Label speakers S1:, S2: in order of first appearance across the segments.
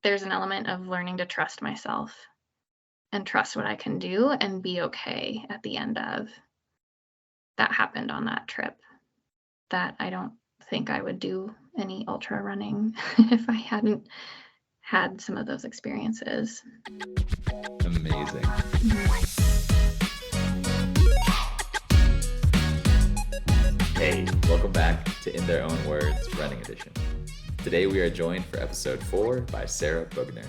S1: there's an element of learning to trust myself and trust what I can do and be okay at the end of. That happened on that trip, that I don't think I would do any ultra running if I hadn't had some of those experiences.
S2: Amazing. Hey, welcome back to In Their Own Words Running Edition. Today we are joined for episode 4 by Sara Boughner.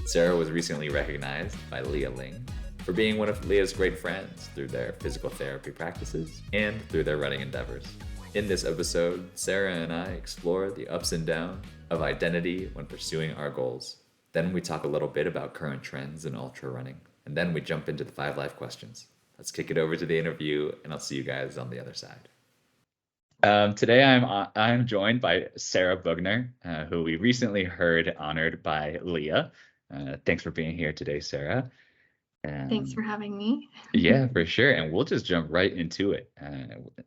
S2: Sara was recently recognized by Leah Ling for being one of Leah's great friends through their physical therapy practices and through their running endeavors. In this episode, Sara and I explore the ups and downs of identity when pursuing our goals. Then we talk a little bit about current trends in ultra running, and then we jump into the 5 life questions. Let's kick it over to the interview, and I'll see you guys on the other side. Today I'm joined by Sara Boughner, who we recently heard honored by Leah. Thanks for being here today, Sara.
S1: Thanks for having me.
S2: Yeah, for sure. And we'll just jump right into it.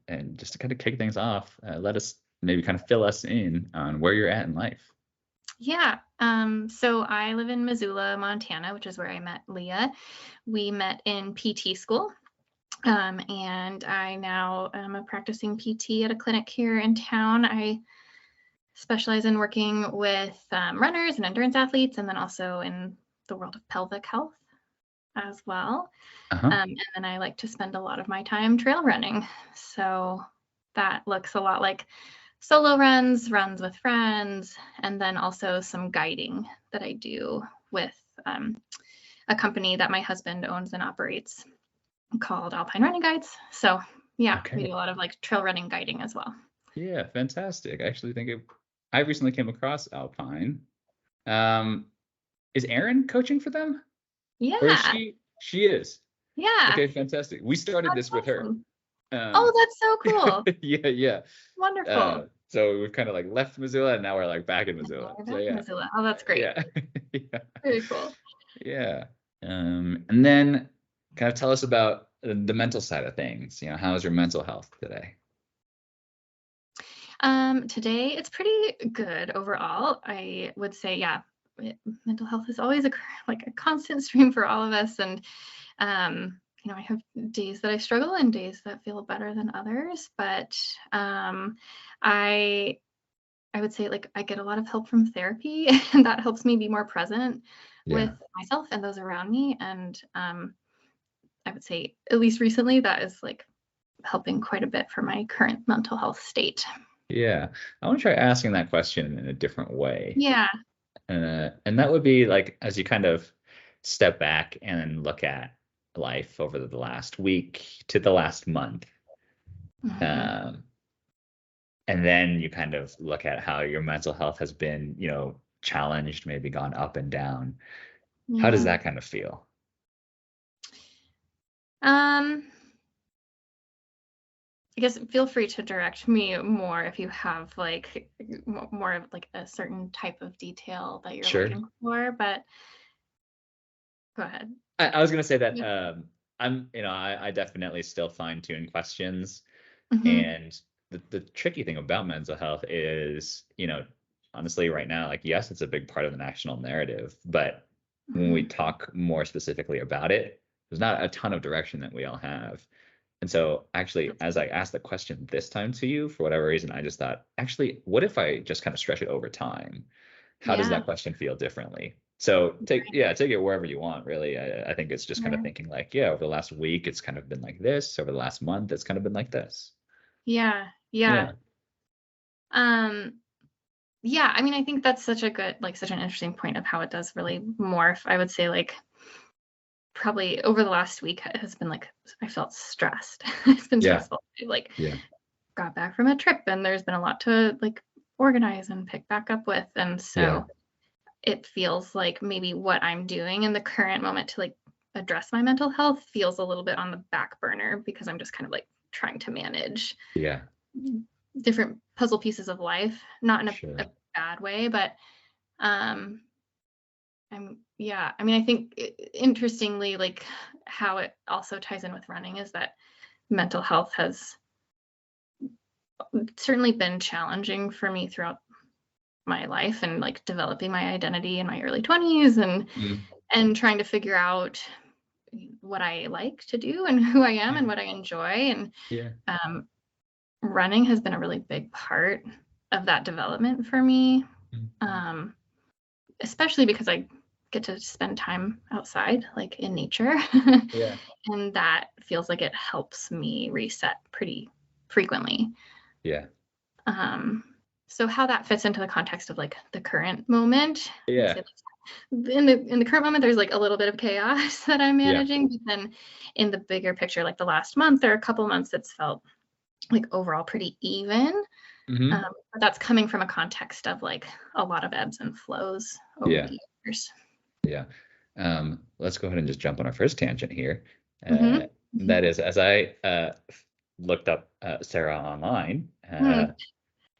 S2: And just to kind of kick things off, let us maybe kind of fill us in on where you're at in life.
S1: Yeah. So I live in Missoula, Montana, which is where I met Leah. We met in PT school. And I now am a practicing PT at a clinic here in town. I specialize in working with runners and endurance athletes, and then also in the world of pelvic health as well. And then I like to spend a lot of my time trail running. So that looks a lot like solo runs with friends, and then also some guiding that I do with a company that my husband owns and operates called Alpine Running Guides. So yeah, we do a lot of like trail running guiding as well.
S2: Yeah, fantastic. I actually think I recently came across Alpine. Is Erin coaching for them?
S1: Yeah.
S2: Or is she is?
S1: Yeah.
S2: Okay, fantastic. We started this with her.
S1: Oh, that's so cool.
S2: Yeah.
S1: Wonderful.
S2: So we've kind of like left Missoula and now we're like back in Missoula.
S1: So yeah. Missoula. Oh, that's great.
S2: Yeah.
S1: Very cool.
S2: Yeah. And then kind of tell us about the mental side of things. How is your mental health today?
S1: Today it's pretty good overall. I would say, yeah, mental health is always a constant stream for all of us. And, I have days that I struggle and days that feel better than others, but, I would say I get a lot of help from therapy and that helps me be more present with myself and those around me. And, I would say at least recently that is helping quite a bit for my current mental health state.
S2: Yeah. I want to try asking that question in a different way.
S1: Yeah.
S2: And that would be as you kind of step back and look at life over the last week to the last month.
S1: Mm-hmm.
S2: And then you kind of look at how your mental health has been, challenged, maybe gone up and down. Yeah. How does that kind of feel?
S1: I guess feel free to direct me more if you have more of a certain type of detail that you're looking for, but go ahead.
S2: I was going to say that I definitely still fine tune questions. Mm-hmm. And the tricky thing about mental health is, honestly right now, yes, it's a big part of the national narrative, but mm-hmm. when we talk more specifically about it, there's not a ton of direction that we all have. And so actually, as I asked the question this time to you, for whatever reason, I just thought, actually, what if I just kind of stretch it over time? How does that question feel differently? So take it wherever you want, really. I think it's just kind of thinking over the last week, it's kind of been like this. Over the last month, it's kind of been like this.
S1: Yeah. I mean, I think that's such a good, such an interesting point of how it does really morph. I would say probably over the last week it has been I felt stressed. It's been stressful. I got back from a trip and there's been a lot to organize and pick back up with. And so it feels like maybe what I'm doing in the current moment to address my mental health feels a little bit on the back burner because I'm just kind of trying to manage different puzzle pieces of life, not in a bad way, but I mean, I think interestingly, how it also ties in with running is that mental health has certainly been challenging for me throughout my life and like developing my identity in my early 20s and trying to figure out what I like to do and who I am and what I enjoy. And
S2: Yeah.
S1: um, running has been a really big part of that development for me, especially because I get to spend time outside, like in nature.
S2: Yeah.
S1: And that feels like it helps me reset pretty frequently.
S2: Yeah.
S1: So how that fits into the context of like the current moment, I'd
S2: Yeah.
S1: say in the current moment, there's like a little bit of chaos that I'm
S2: Yeah.
S1: managing, but then in the bigger picture, like the last month or a couple months, it's felt like overall pretty even. But that's coming from a context of like a lot of ebbs and flows over
S2: Yeah.
S1: the years.
S2: Yeah. Let's go ahead and just jump on our first tangent here.
S1: Mm-hmm.
S2: That is, as I looked up Sarah online,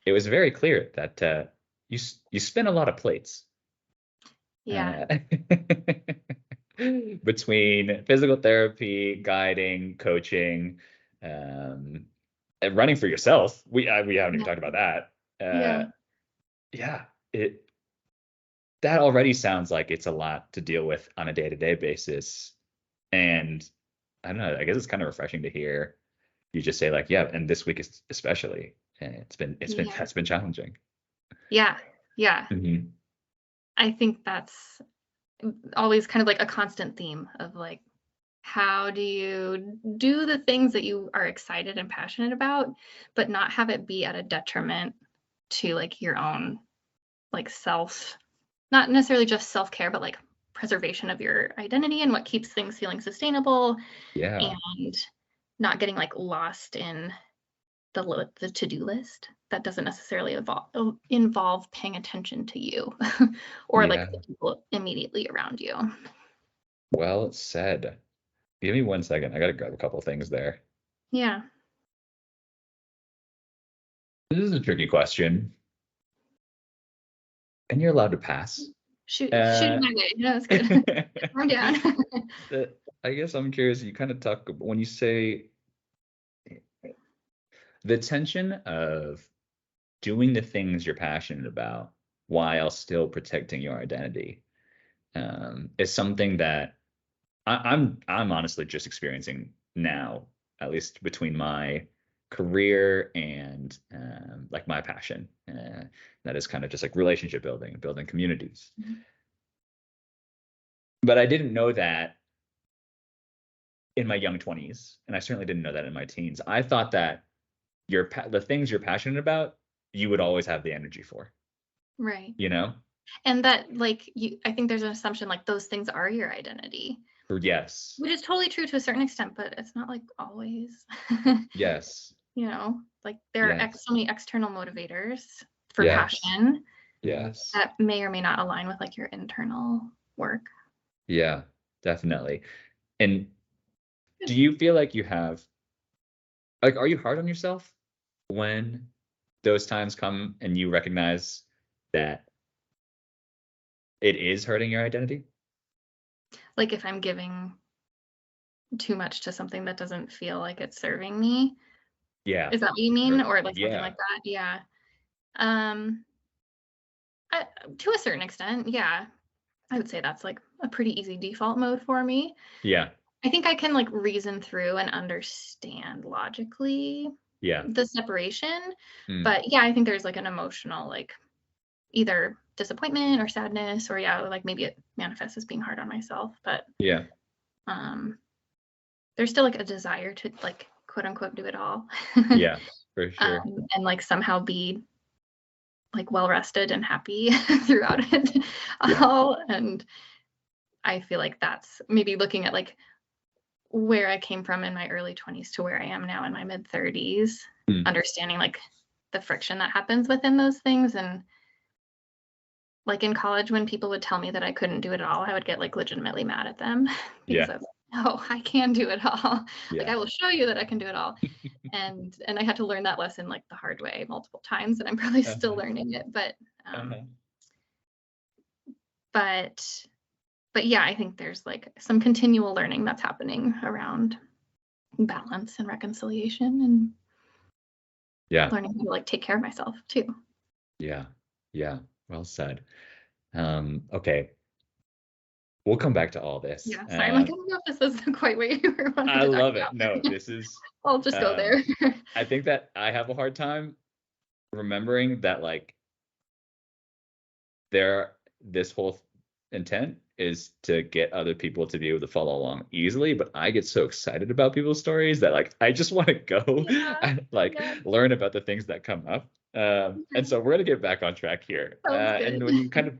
S2: it was very clear that you spin a lot of plates.
S1: Yeah.
S2: Between physical therapy, guiding, coaching, and running for yourself. We haven't even talked about that.
S1: Yeah.
S2: Yeah, that already sounds like it's a lot to deal with on a day-to-day basis. And I don't know, I guess it's kind of refreshing to hear you just say like, yeah, and this week is especially, that's been challenging.
S1: Yeah. Yeah.
S2: Mm-hmm.
S1: I think that's always kind of like a constant theme of like, how do you do the things that you are excited and passionate about, but not have it be at a detriment to like your own like self, not necessarily just self-care, but like preservation of your identity and what keeps things feeling sustainable,
S2: Yeah.
S1: and not getting like lost in the to-do list that doesn't necessarily involve paying attention to you or
S2: Yeah.
S1: like the people immediately around you.
S2: Well said. Give me 1 second. I got to grab a couple of things there.
S1: Yeah.
S2: This is a tricky question. And you're allowed to pass.
S1: Shoot my way. No, it's good. Calm down.
S2: I guess I'm curious, you kind of talk when you say the tension of doing the things you're passionate about while still protecting your identity, is something that I'm honestly just experiencing now, at least between my career and like my passion. That is kind of just like relationship building communities. But I didn't know that in my young 20s, and I certainly didn't know that in my teens. I thought that the things you're passionate about, you would always have the energy for,
S1: Right.
S2: you know?
S1: And that like I think there's an assumption like those things are your identity,
S2: Yes.
S1: which is totally true to a certain extent, but it's not like always.
S2: Yes.
S1: You know, like there are
S2: Yes.
S1: so many external motivators for
S2: Yes.
S1: passion
S2: Yes.
S1: that may or may not align with like your internal work.
S2: Yeah, definitely. And do you feel like you have, like, are you hard on yourself when those times come and you recognize that it is hurting your identity?
S1: Like if I'm giving too much to something that doesn't feel like it's serving me.
S2: Yeah.
S1: Is that what you mean? Or like something
S2: Yeah.
S1: like that? Yeah. Um, to a certain extent, yeah. I would say that's like a pretty easy default mode for me.
S2: Yeah.
S1: I think I can like reason through and understand logically
S2: Yeah.
S1: the separation.
S2: Mm.
S1: But yeah, I think there's like an emotional, like either disappointment or sadness, or yeah, like maybe it manifests as being hard on myself. But
S2: Yeah.
S1: there's still like a desire to like quote unquote do it all.
S2: Yeah, for sure.
S1: And like somehow be like well rested and happy throughout it all. And I feel like that's maybe looking at like where I came from in my early 20s to where I am now in my mid 30s, understanding like the friction that happens within those things. And like in college, when people would tell me that I couldn't do it at all, I would get like legitimately mad at them because I was like, no, I can do it all. Like I will show you that I can do it all. And I had to learn that lesson like the hard way multiple times, and I'm probably still learning it. But yeah, I think there's like some continual learning that's happening around balance and reconciliation and learning how to like take care of myself too.
S2: Yeah. Yeah. Well said. Okay, we'll come back to all this.
S1: Yeah, sorry, I'm like, I don't know if this is quite what you were wanting
S2: I
S1: to talk
S2: love it. No,
S1: about.
S2: this is.
S1: I'll just go
S2: Um,
S1: there.
S2: I think that I have a hard time remembering that, like, this whole intent is to get other people to be able to follow along easily, but I get so excited about people's stories that, like, I just want to go
S1: Yeah,
S2: and, like,
S1: yeah,
S2: learn about the things that come up. And so we're gonna get back on track here.
S1: sounds
S2: And
S1: good.
S2: when you kind of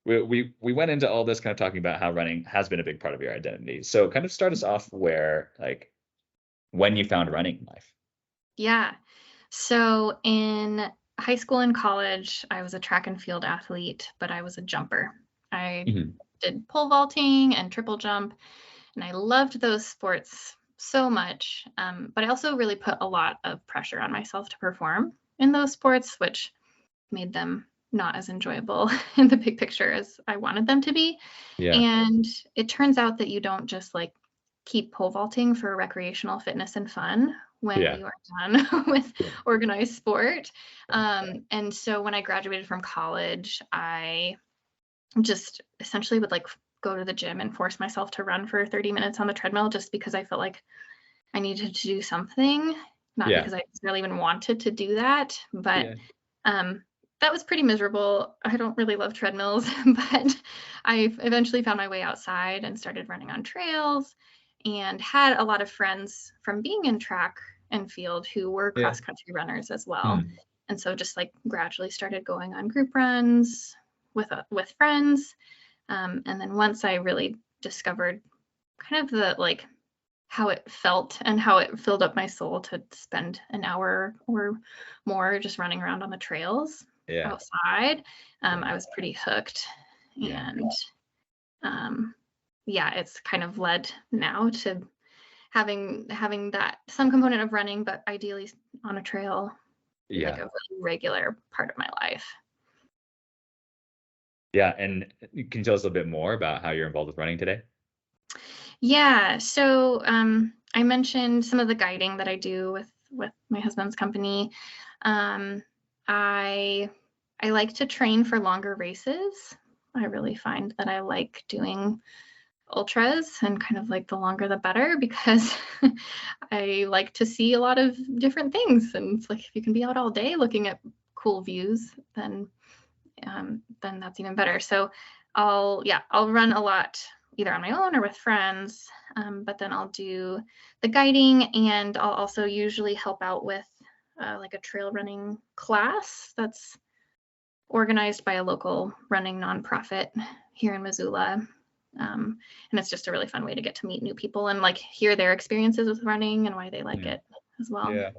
S2: we went into all this kind of talking about how running has been a big part of your identity. So kind of start us off where, like, when you found running in life.
S1: Yeah. So in high school and college, I was a track and field athlete, but I was a jumper. I
S2: Mhm.
S1: did pole vaulting and triple jump, and I loved those sports so much. But I also really put a lot of pressure on myself to perform in those sports, which made them not as enjoyable in the big picture as I wanted them to be.
S2: Yeah.
S1: And it turns out that you don't just like keep pole vaulting for recreational fitness and fun when
S2: Yeah.
S1: you are done with
S2: Yeah.
S1: organized sport. And so when I graduated from college, I just essentially would like go to the gym and force myself to run for 30 minutes on the treadmill just because I felt like I needed to do something, not
S2: Yeah.
S1: because I really even wanted to do that, but
S2: Yeah.
S1: um, that was pretty miserable. I don't really love treadmills, but I eventually found my way outside and started running on trails and had a lot of friends from being in track and field who were
S2: Yeah.
S1: cross country runners as well.
S2: Mm.
S1: And so just like gradually started going on group runs with friends. And then once I really discovered kind of the like how it felt and how it filled up my soul to spend an hour or more just running around on the trails
S2: Yeah.
S1: outside.
S2: Yeah.
S1: I was pretty hooked.
S2: Yeah.
S1: And yeah, it's kind of led now to having that some component of running, but ideally on a trail be like
S2: Yeah.
S1: a really regular part of my life.
S2: Yeah. And can you tell us a little bit more about how you're involved with running today?
S1: Yeah, so I mentioned some of the guiding that I do with my husband's company. Um, I I like to train for longer races. I really find that I like doing ultras and kind of like the longer the better because I like to see a lot of different things. And it's like if you can be out all day looking at cool views, then that's even better. So I'll run a lot either on my own or with friends, but then I'll do the guiding and I'll also usually help out with like a trail running class that's organized by a local running nonprofit here in Missoula. And it's just a really fun way to get to meet new people and like hear their experiences with running and why they like
S2: Mm.
S1: it as well.
S2: Yeah.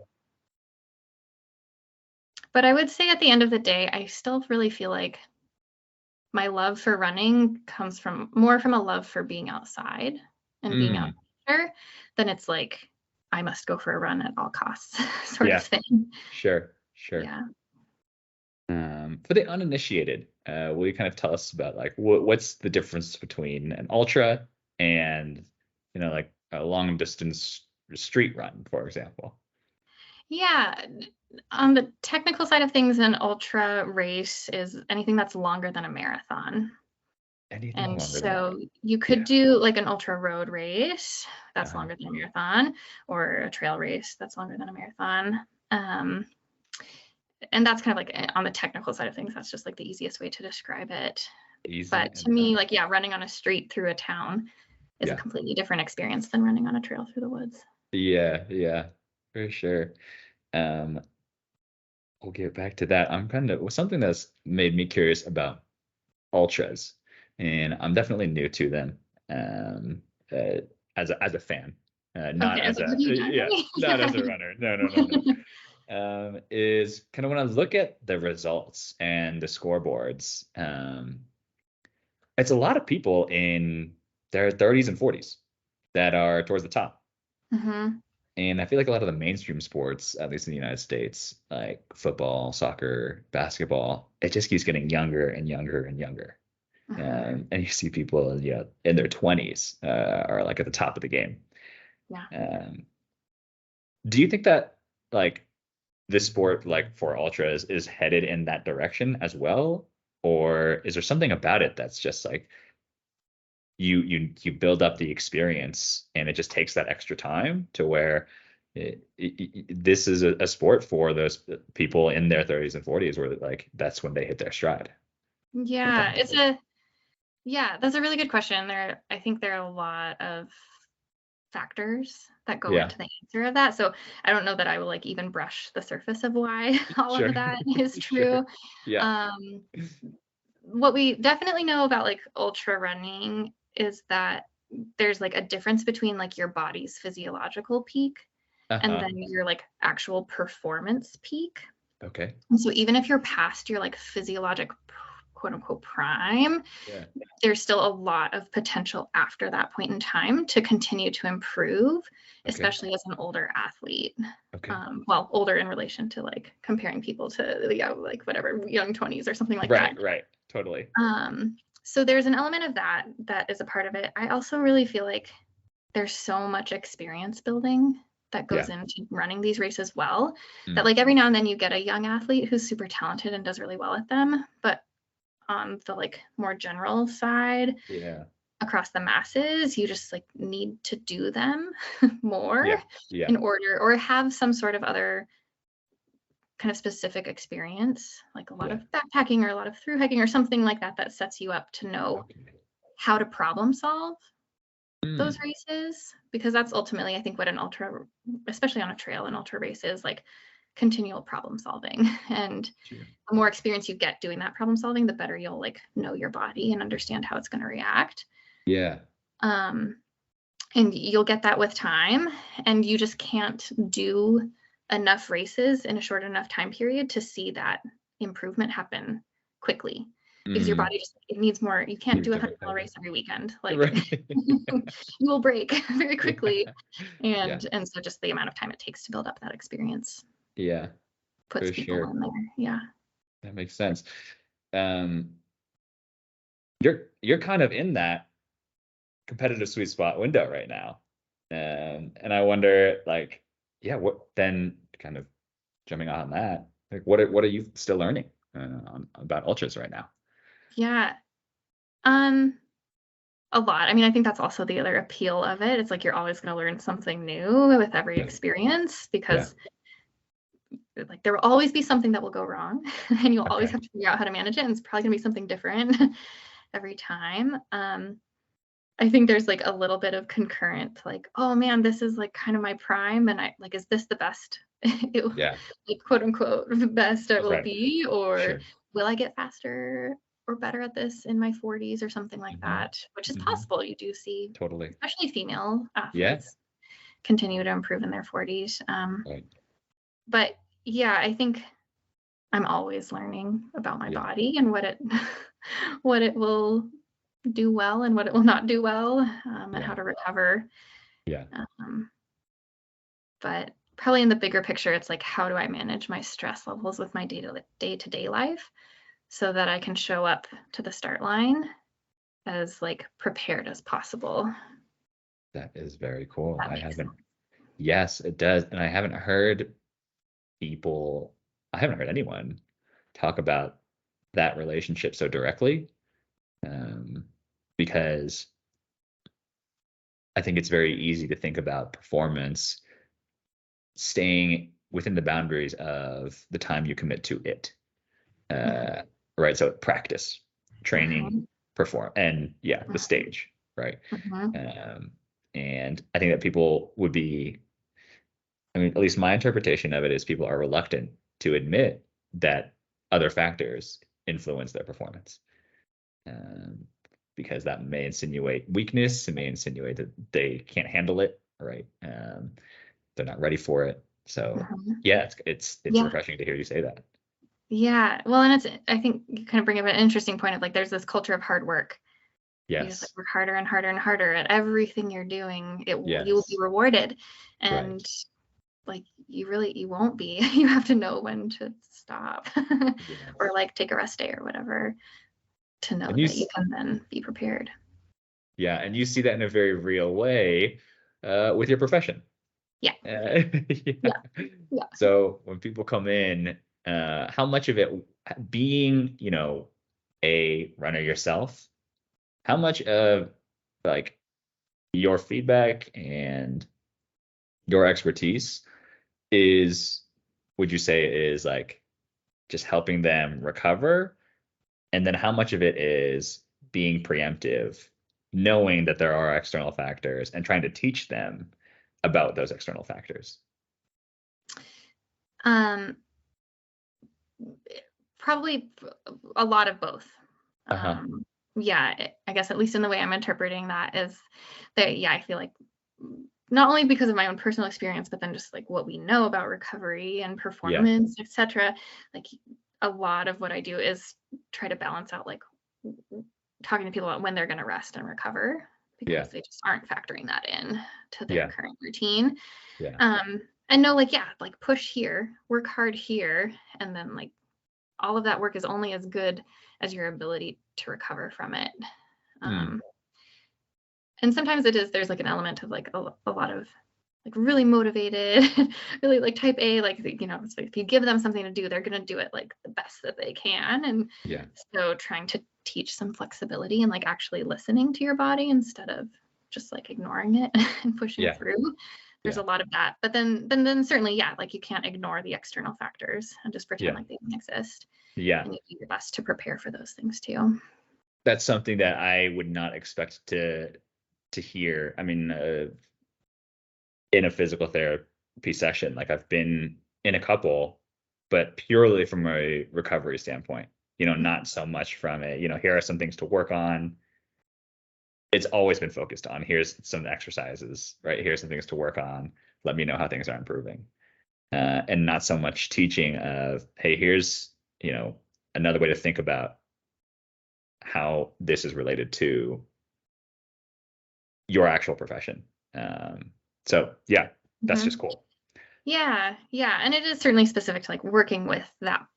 S1: But I would say at the end of the day, I still really feel like my love for running comes from more from a love for being outside and being out
S2: Mm.
S1: there than it's like I must go for a run at all costs sort of
S2: Yeah.
S1: thing.
S2: Sure. Sure.
S1: Yeah.
S2: For the uninitiated, will you kind of tell us about, like, what's the difference between an ultra and, like, a long distance street run, for example?
S1: Yeah. On the technical side of things, an ultra race is anything that's longer than a marathon.
S2: Anything
S1: And
S2: longer than that?
S1: so you could
S2: Yeah.
S1: do like an ultra road race that's
S2: Uh-huh.
S1: longer than a marathon, or a trail race that's longer than a marathon. Um, and that's kind of like on the technical side of things, that's just like the easiest way to describe it.
S2: Easy
S1: But to
S2: and
S1: me, like, yeah, running on a street through a town is a
S2: yeah.
S1: completely different experience than running on a trail through the woods.
S2: Yeah. Yeah. For sure. Um, we'll get back to that. I'm kind of something that's made me curious about ultras, and I'm definitely new to them. Um, uh, as a fan, not
S1: Okay, I was
S2: as
S1: like,
S2: a
S1: have you done
S2: yeah,
S1: any?
S2: not as a runner. No, no, no, no. Is kind of when I look at the results and the scoreboards, it's a lot of people in their 30s and 40s that are towards the top.
S1: Hmm.
S2: And I feel like a lot of the mainstream sports, at least in the United States, like football, soccer, basketball, it just keeps getting younger and younger and younger.
S1: Hmm.
S2: And you see people, in their 20s are like at the top of the game.
S1: Yeah.
S2: Um, do you think that, like, this sport, like for ultras, is headed in that direction as well? Or is there something about it that's just like you build up the experience and it just takes that extra time to where this is a sport for those people in their 30s and 40s where like that's when they hit their stride
S1: Yeah,
S2: competitively.
S1: that's a really good question. I think there are a lot of factors that go
S2: Yeah,
S1: into the answer of that. So I don't know that I will like even brush the surface of why all
S2: sure.
S1: of that is
S2: Sure.
S1: true.
S2: Yeah.
S1: Um, what we definitely know about like ultra running is that there's like a difference between like your body's physiological peak and
S2: Uh-huh.
S1: then your like actual performance peak.
S2: Okay.
S1: And so even if you're past your like physiologic quote unquote prime,
S2: Yeah.
S1: there's still a lot of potential after that point in time to continue to improve,
S2: Okay.
S1: especially as an older athlete.
S2: Okay.
S1: Well, older in relation to like comparing people to, yeah, like whatever, young 20s or something like that.
S2: Right, right. Totally.
S1: So there's an element of that is a part of it. I also really feel like there's so much experience building that goes
S2: Yeah.
S1: into running these races well, that
S2: Mm.
S1: like every now and then you get a young athlete who's super talented and does really well at them, but on the like more general side
S2: Yeah.
S1: across the masses, you just like need to do them more
S2: Yeah. Yeah.
S1: in order, or have some sort of other kind of specific experience, like a lot
S2: Yeah.
S1: of backpacking or a lot of through hiking or something like that, that sets you up to know
S2: Okay.
S1: how to problem solve those
S2: Mm.
S1: races, because that's ultimately I think what an ultra, especially on a trail, an ultra race is like continual problem solving. And
S2: Sure.
S1: the more experience you get doing that problem solving, the better you'll like know your body and understand how it's going to react.
S2: Yeah.
S1: um, and you'll get that with time, and you just can't do enough races in a short enough time period to see that improvement happen quickly, because your
S2: Mm.
S1: body just, it needs more. You can't
S2: Needs
S1: do a
S2: to
S1: 100-mile
S2: recover.
S1: race every weekend, like
S2: Right.
S1: you will break very quickly.
S2: Yeah. Yeah.
S1: And so just the amount of time it takes to build up that experience
S2: Yeah.
S1: puts
S2: For
S1: people
S2: sure.
S1: in there. Yeah.
S2: That makes sense. Um, you're kind of in that competitive sweet spot window right now. And I wonder, like, yeah, what then kind of jumping on that, like what are you still learning about ultras right now?
S1: Yeah. um a lot. I mean, I think that's also the other appeal of it. It's like you're always going to learn something new with every
S2: Yeah.
S1: experience,
S2: Yeah.
S1: because like there will always be something that will go wrong and you'll always
S2: Okay.
S1: have to figure out how to manage it, and it's probably going to be something different every time. I think there's like a little bit of concurrent like, oh man, this is like kind of my prime, and I like, is this the best it,
S2: Yeah.
S1: like quote unquote the best it will
S2: Right.
S1: be, or
S2: Sure.
S1: will I get faster or better at this in my 40s or something like
S2: Hmm.
S1: that, which is
S2: Hmm.
S1: possible. You do see
S2: Totally.
S1: especially female
S2: Yeah.
S1: athletes continue to improve in their 40s.
S2: Right.
S1: But yeah, I think I'm always learning about my
S2: Yeah.
S1: body and what it what it will do well and what it will not do well, and
S2: Yeah.
S1: how to recover.
S2: Yeah.
S1: Um, but probably in the bigger picture, it's like, how do I manage my stress levels with my day-to-day life so that I can show up to the start line as like prepared as possible.
S2: That is very cool.
S1: That
S2: I
S1: makes
S2: haven't,
S1: sense.
S2: yes, it does. And people, I haven't heard anyone talk about that relationship so directly. Um, because I think it's very easy to think about performance staying within the boundaries of the time you commit to it.
S1: Mhm,
S2: Uh, right. So practice, training,
S1: mhm,
S2: perform, and yeah, the
S1: mhm,
S2: stage. Right.
S1: mhm,
S2: Um, and I think that people would be, I mean, at least my interpretation of it is people are reluctant to admit that other factors influence their performance. Um, because that may insinuate weakness. It may insinuate that they can't handle it, right? They're not ready for it. So
S1: mhm.
S2: yeah, it's
S1: Yeah.
S2: refreshing to hear you say that.
S1: Yeah. Well, and it's, I think you kind of bring up an interesting point of like, there's this culture of hard work. You just like
S2: Yes,
S1: work harder and harder and harder at everything you're doing. You will be
S2: yes,
S1: rewarded.
S2: right.
S1: And like, you won't be. You have to know when to stop or
S2: Yes.
S1: like take a rest day or whatever to
S2: And
S1: know that you can then be prepared.
S2: yeah, and you see that in a very real way with your profession,
S1: Yeah.
S2: Yeah.
S1: Yeah.
S2: So when people come in, how much of it, being, a runner yourself, how much of like your feedback and your expertise is, would you say, is like just helping them recover? And then how much of it is being preemptive, knowing that there are external factors and trying to teach them about those external factors?
S1: Um, Probably a lot of both.
S2: Uh-huh.
S1: Yeah, I guess at least in the way I'm interpreting that is that, yeah, I feel like not only because of my own personal experience, but then just like what we know about recovery and
S2: Yeah.
S1: performance, etc. Like a lot of what I do is try to balance out like talking to people about when they're going to rest and recover
S2: Yeah.
S1: because they just aren't factoring that in to their
S2: Yeah.
S1: current routine.
S2: Yeah.
S1: And know like, yeah, like push here, work hard here, and then like all of that work is only as good as your ability to recover from it.
S2: Mm.
S1: Um, and sometimes there's like an element of like a lot of like really motivated, really like type A, like, it's like if you give them something to do, they're going to do it like the best that they can. And
S2: Yeah.
S1: so trying to teach some flexibility and like actually listening to your body instead of just like ignoring it and pushing
S2: Yeah.
S1: through. There's
S2: Yeah.
S1: a lot of that. But then certainly, yeah, like you can't ignore the external factors and just pretend
S2: Yeah.
S1: like they don't exist.
S2: Yeah.
S1: And you do your best to prepare for those things too.
S2: That's something that I would not expect to hear. I mean, in a physical therapy session, like I've been in a couple, but purely from a recovery standpoint, not so much from a, here are some things to work on. It's always been focused on, here's some exercises, right? Here's some things to work on. Let me know how things are improving. And not so much teaching of, hey, here's, another way to think about how this is related to your actual profession. So yeah, that's just
S1: Mhm.
S2: cool.
S1: Yeah, yeah, and it is certainly specific to like working with that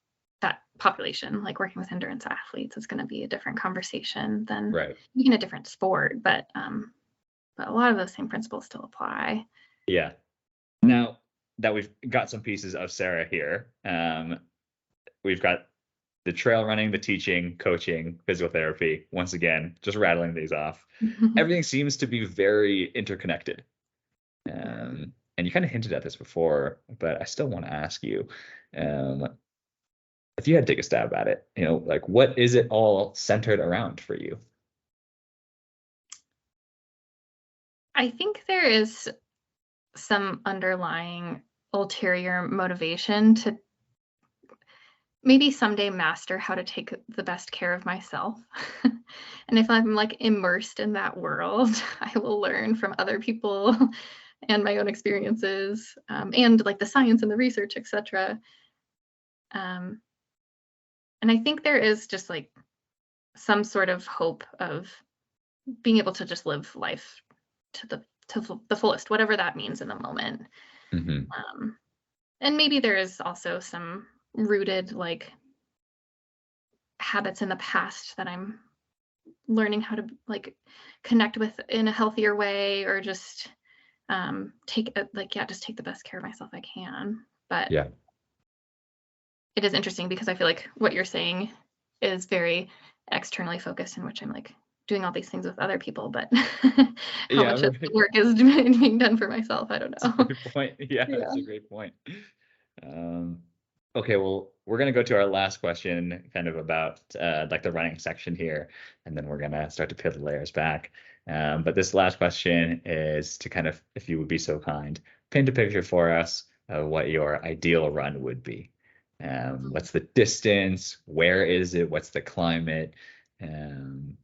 S1: population, like working with endurance athletes is going to be a different conversation than
S2: Right.
S1: even a different sport, but a lot of those same principles still apply.
S2: Yeah. Now that we've got some pieces of Sara here, we've got the trail running, the teaching, coaching, physical therapy. Once again, just rattling these off. Everything seems to be very interconnected. And you kind of hinted at this before, but I still want to ask you, um, if you had to take a stab at it, like what is it all centered around for you?
S1: I think there is some underlying ulterior motivation to maybe someday master how to take the best care of myself. And if I'm like immersed in that world, I will learn from other people and my own experiences, and like the science and the research, etc. Um, and I think there is just like some sort of hope of being able to just live life to the fullest, whatever that means in the moment.
S2: Hmm.
S1: Um, and maybe there is also some rooted like habits in the past that I'm learning how to like connect with in a healthier way, or just just take the best care of myself I can. But
S2: Yeah.
S1: it is interesting because I feel like what you're saying is very externally focused, in which I'm like doing all these things with other people, but how
S2: Yeah.
S1: much of the
S2: Right.
S1: work is being done for myself, I don't
S2: That's a
S1: know.
S2: great point. Yeah,
S1: Yeah.
S2: that's a great point. Um, okay, well, we're gonna go to our last question, kind of about like the running section here, and then we're gonna start to peel the layers back. But this last question is to kind of, if you would be so kind, paint a picture for us of what your ideal run would be. What's the distance? Where is it? What's the climate? Um,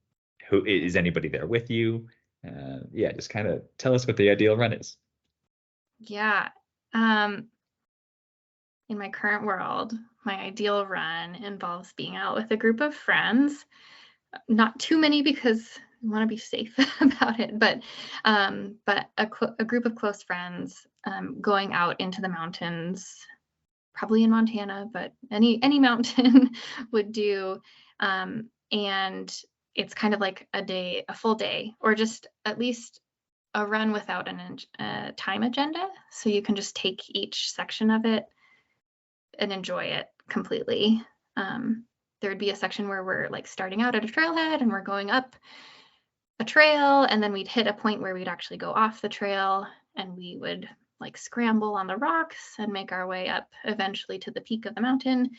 S2: who is anybody there with you? Yeah, just kind of tell us what the ideal run is.
S1: Yeah. Um, in my current world, my ideal run involves being out with a group of friends, not too many because I want to be safe about it, but a group of close friends, going out into the mountains, probably in Montana, but any mountain would do. And it's kind of like a full day, or just at least a run without a time agenda. So you can just take each section of it and enjoy it completely. There would be a section where we're like starting out at a trailhead and we're going up a trail, and then we'd hit a point where we'd actually go off the trail and we would like scramble on the rocks and make our way up eventually to the peak of the mountain.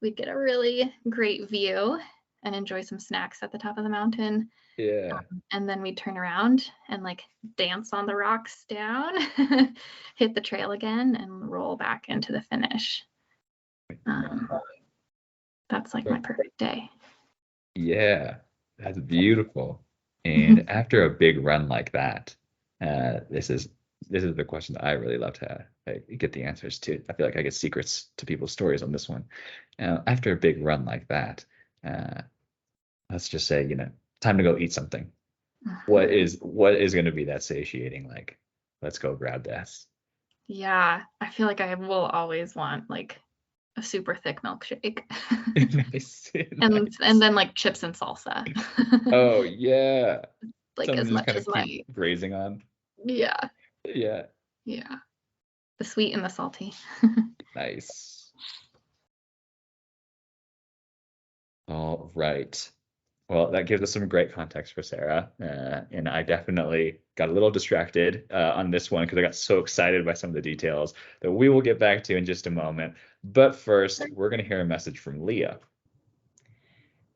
S1: We'd get a really great view and enjoy some snacks at the top of the mountain.
S2: Yeah.
S1: And then we'd turn around and like dance on the rocks down, hit the trail again, and roll back into the finish. That's like my perfect day.
S2: Yeah, that's beautiful. And after a big run like that, this is the question that I really love to get the answers to. I feel like I get secrets to people's stories on this one. After a big run like that, let's just say, time to go eat something. What is going to be that satiating, like, let's go grab this?
S1: Yeah, I feel like I will always want like a super thick milkshake.
S2: Nice.
S1: And then like chips and salsa.
S2: Oh yeah.
S1: Like
S2: Something
S1: as
S2: to just
S1: much
S2: kind
S1: as
S2: of keep grazing on.
S1: yeah.
S2: Yeah.
S1: Yeah. The sweet and the salty.
S2: Nice. All right. Well, that gives us some great context for Sarah. And I definitely got a little distracted on this one because I got so excited by some of the details that we will get back to in just a moment. But first, we're going to hear a message from Leah.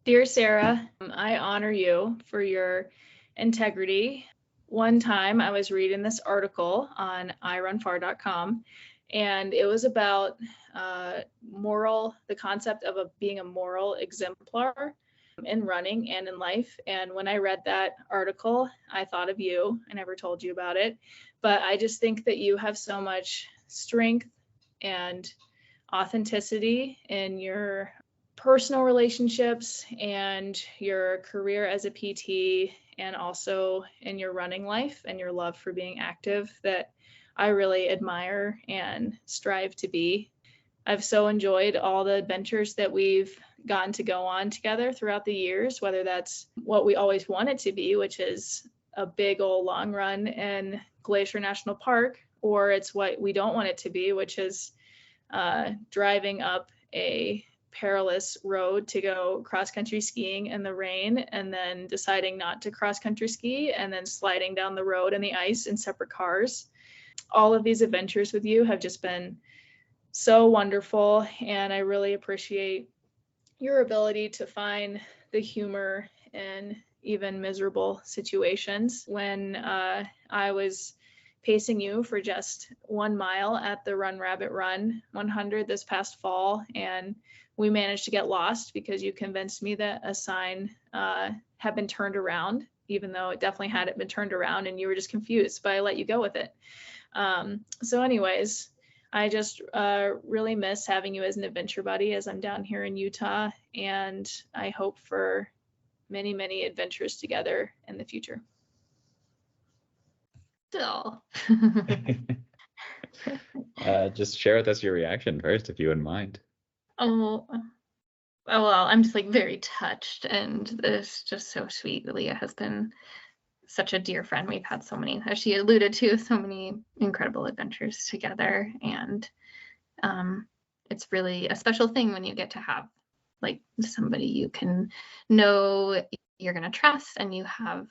S3: Dear Sarah, I honor you for your integrity. One time I was reading this article on irunfar.com, and it was about the concept of being a moral exemplar in running and in life. And when I read that article, I thought of you. I never told you about it, but I just think that you have so much strength and authenticity in your personal relationships and your career as a PT, and also in your running life and your love for being active, that I really admire and strive to be. I've so enjoyed all the adventures that we've gotten to go on together throughout the years, whether that's what we always wanted to be, which is a big old long run in Glacier National Park, or it's what we don't want it to be, which is driving up a perilous road to go cross-country skiing in the rain, and then deciding not to cross-country ski, and then sliding down the road in the ice in separate cars. All of these adventures with you have just been so wonderful, and I really appreciate your ability to find the humor in even miserable situations. When I was pacing you for just 1 mile at the Run Rabbit Run 100 this past fall, and we managed to get lost because you convinced me that a sign had been turned around, even though it definitely hadn't been turned around, and you were just confused, but I let you go with it. So anyways, I just really miss having you as an adventure buddy as I'm down here in Utah, and I hope for many, many adventures together in the future.
S1: Still.
S2: Just share with us your reaction first, if you wouldn't mind.
S1: Oh, well, I'm just like very touched, and it's just so sweet. Leah has been such a dear friend. We've had so many, as she alluded to, so many incredible adventures together, and it's really a special thing when you get to have like somebody you can know you're going to trust, and you have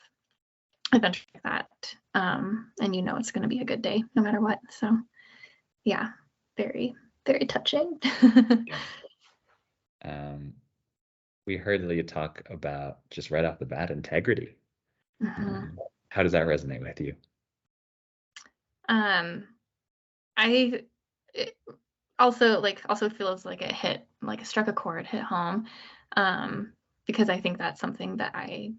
S1: adventure like that, and you know it's going to be a good day no matter what. So yeah, very, very touching.
S2: We heard Leah talk about, just right off the bat, integrity. How does that resonate with you?
S1: It also feels like it hit, like it struck a chord, hit home, because I think that's something that I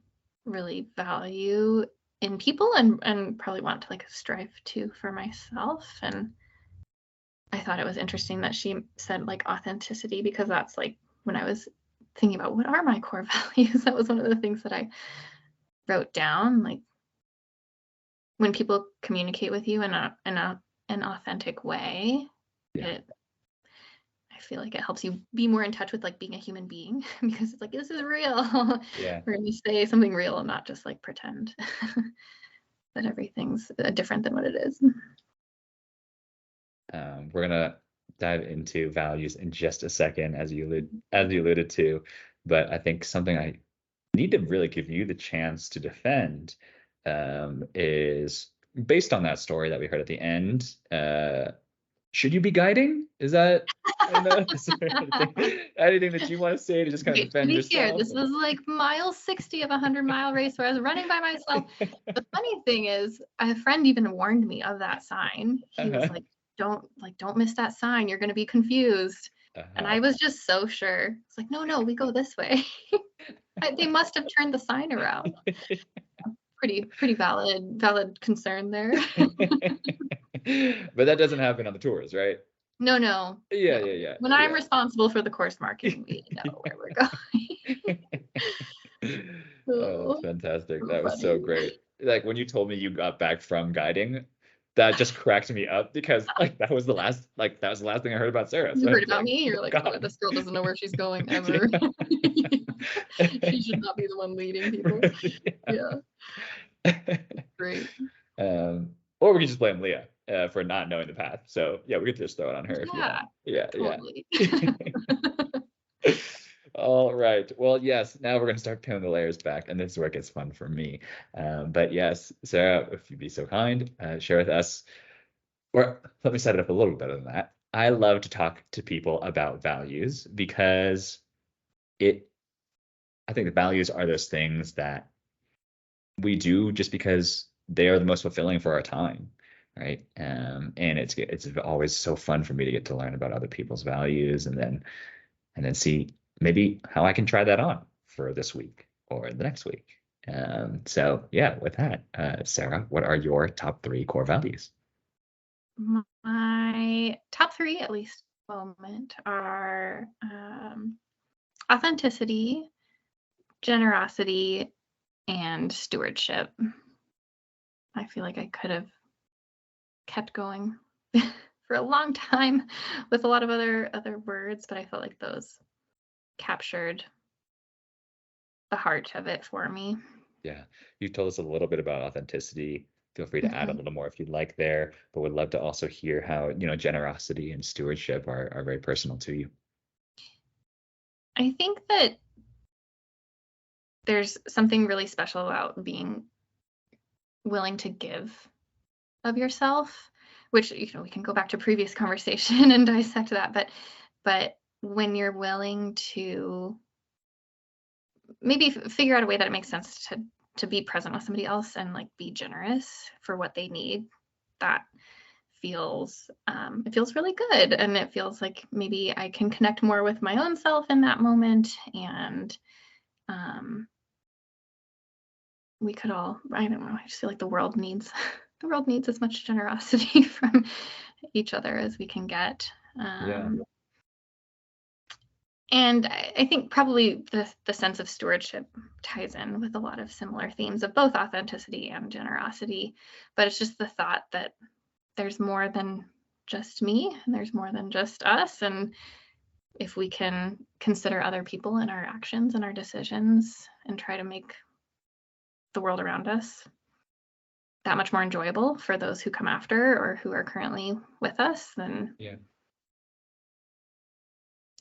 S1: really value in people, and probably want to like strive to for myself. And I thought it was interesting that she said like authenticity, because that's like when I was thinking about what are my core values, that was one of the things that I wrote down. Like when people communicate with you in an authentic way, I feel like it helps you be more in touch with like being a human being, because it's like, this is real.
S2: Yeah.
S1: We're going to say something real and not just like pretend. that everything's different than what it is.
S2: We're gonna dive into values in just a second, as you alluded to, but I think something I need to really give you the chance to defend is based on that story that we heard at the end. Should you be guiding? Is that, I know, is there anything that you want to say to just kind of
S1: Wait, to
S2: defend
S1: be fair,
S2: yourself?
S1: this was like mile 60 of a 100-mile race where I was running by myself. The funny thing is, a friend even warned me of that sign. He was like, don't miss that sign. You're going to be confused. And I was just so sure. It's like, no, we go this way. They must have turned the sign around. Pretty valid concern there.
S2: But that doesn't happen on the tours, right?
S1: No.
S2: Yeah,
S1: no.
S2: yeah.
S1: When I'm responsible for the course marking, we know where we're going.
S2: Oh, that's fantastic.
S1: So
S2: That was so
S1: funny.
S2: great. Like when you told me you got back from guiding, that just cracked me up because that was the last thing I heard about Sarah.
S1: You
S2: So
S1: heard
S2: it's
S1: about
S2: like,
S1: me? You're
S2: oh,
S1: like,
S2: God.
S1: oh, this girl doesn't know where she's going ever. She should not be the one leading people. Yeah. Great.
S2: Or we could just blame Leah for not knowing the path. So yeah, we could just throw it on her if you want. Yeah,
S1: totally.
S2: All right. Well, yes, now we're going to start peeling the layers back, and this is where it gets fun for me. But yes, Sarah, if you'd be so kind, share with us, or let me set it up a little better than that. I love to talk to people about values because I think the values are those things that we do just because they are the most fulfilling for our time, right? And it's always so fun for me to get to learn about other people's values and then see maybe how I can try that on for this week or the next week. So yeah, with that, Sarah, what are your top 3 core values?
S1: My top 3, at least at the moment, are authenticity, generosity, and stewardship. I feel like I could have kept going for a long time with a lot of other words, but I felt like those captured the heart of it for me.
S2: Yeah, you told us a little bit about authenticity. Feel free to add a
S1: Mhm.
S2: little more if you'd like there, but would love to also hear how, generosity and stewardship are very personal to you.
S1: I think that there's something really special about being willing to give of yourself, which we can go back to previous conversation and dissect that, but when you're willing to maybe figure out a way that it makes sense to be present with somebody else and like be generous for what they need, that feels it feels really good, and it feels like maybe I can connect more with my own self in that moment, and we could all, I don't know, I just feel like the world needs as much generosity from each other as we can get.
S2: Yeah.
S1: And I think probably the sense of stewardship ties in with a lot of similar themes of both authenticity and generosity, but it's just the thought that there's more than just me and there's more than just us, and if we can consider other people in our actions and our decisions and try to make the world around us that much more enjoyable for those who come after or who are currently with us, then
S2: Yeah.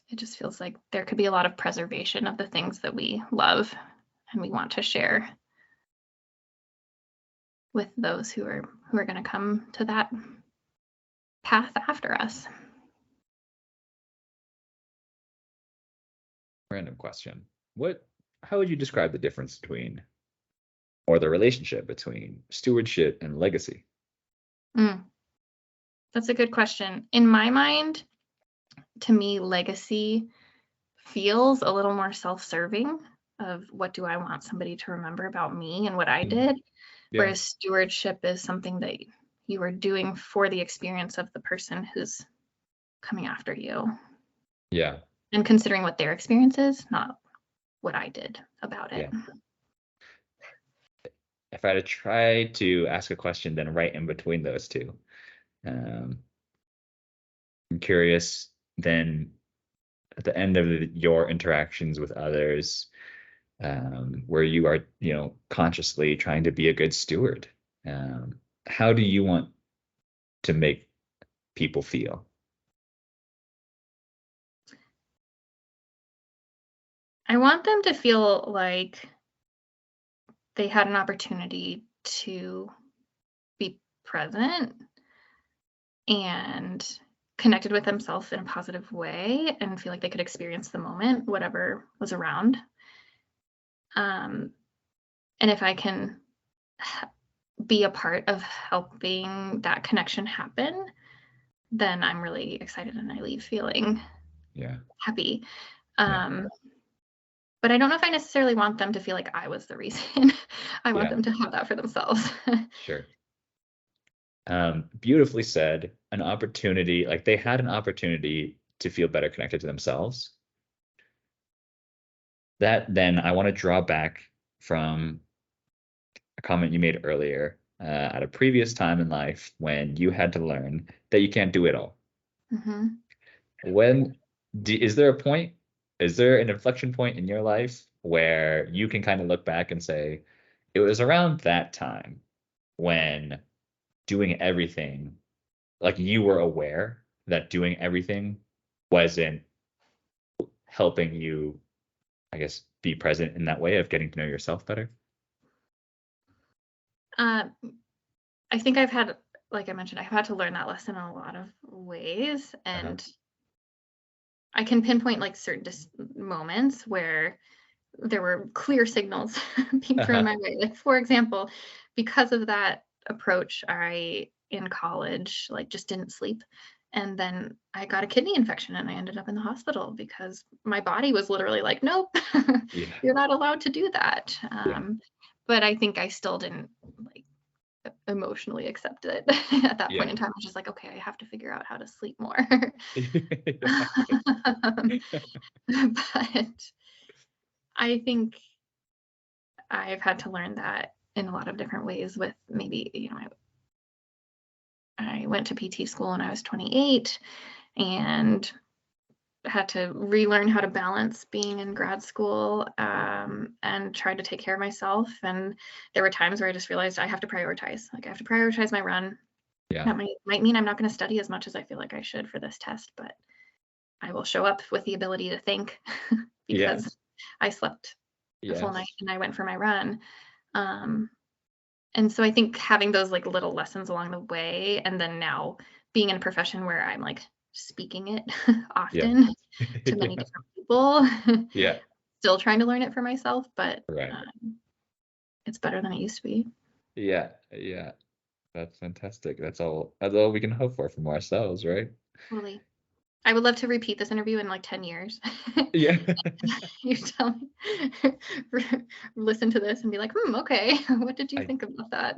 S1: it just feels like there could be a lot of preservation of the things that we love and we want to share with those who are going to come to that path after us.
S2: Random question. How would you describe the difference between, or the relationship between stewardship and legacy?
S1: That's a good question. In my mind, to me, legacy feels a little more self-serving of what do I want somebody to remember about me and what I did, whereas stewardship is something that you are doing for the experience of the person who's coming after you.
S2: Yeah.
S1: And considering what their experience is, not what I did about it.
S2: Yeah. If I had to try to ask a question then right in between those two, I'm curious then at the end of your interactions with others, where you are, consciously trying to be a good steward. How do you want to make people feel?
S1: I want them to feel like they had an opportunity to be present and connected with themselves in a positive way and feel like they could experience the moment, whatever was around. And if I can be a part of helping that connection happen, then I'm really excited and I leave feeling
S2: Yeah.
S1: happy.
S2: Yeah.
S1: But I don't know if I necessarily want them to feel like I was the reason. I want
S2: Yeah.
S1: them to have that for themselves.
S2: Sure. Beautifully said. An opportunity, like they had an opportunity to feel better connected to themselves. That then I want to draw back from a comment you made earlier at a previous time in life when you had to learn that you can't do it all.
S1: Mhm.
S2: When is there a point? Is there an inflection point in your life where you can kind of look back and say, it was around that time when doing everything, like you were aware that doing everything wasn't helping you, I guess, be present in that way of getting to know yourself better?
S1: Uh, I think I've had, like I mentioned, I've had to learn that lesson in a lot of ways,
S2: Uh-huh.
S1: and I can pinpoint like certain moments where there were clear signals being thrown
S2: Uh-huh.
S1: my way. Like for example, because of that approach, I in college like just didn't sleep. And then I got a kidney infection and I ended up in the hospital because my body was literally like, nope,
S2: Yeah.
S1: you're not allowed to do that.
S2: Yeah.
S1: But I think I still didn't like emotionally accept it at that point
S2: Yeah.
S1: in time. I was just like, okay, I have to figure out how to sleep more.
S2: Yeah.
S1: But I think I've had to learn that in a lot of different ways with maybe, I went to PT school when I was 28 and had to relearn how to balance being in grad school and try to take care of myself. And there were times where I just realized I have to prioritize. Like I have to prioritize my run.
S2: Yeah.
S1: That might mean I'm not going to study as much as I feel like I should for this test, but I will show up with the ability to think because
S2: Yes.
S1: I slept a full night
S2: Yes.
S1: and I went for my run. Um, And so I think having those like little lessons along the way, and then now being in a profession where I'm like speaking it
S2: Yeah.
S1: often to many
S2: Yeah.
S1: different people,
S2: Yeah.
S1: still trying to learn it for myself, but
S2: Right.
S1: it's better than it used to be.
S2: Yeah. Yeah. That's fantastic. That's all we can hope for from ourselves, right?
S1: Totally. I would love to repeat this interview in like 10 years.
S2: Yeah.
S1: You tell me, listen to this and be like, okay, what did you
S2: I
S1: think about that?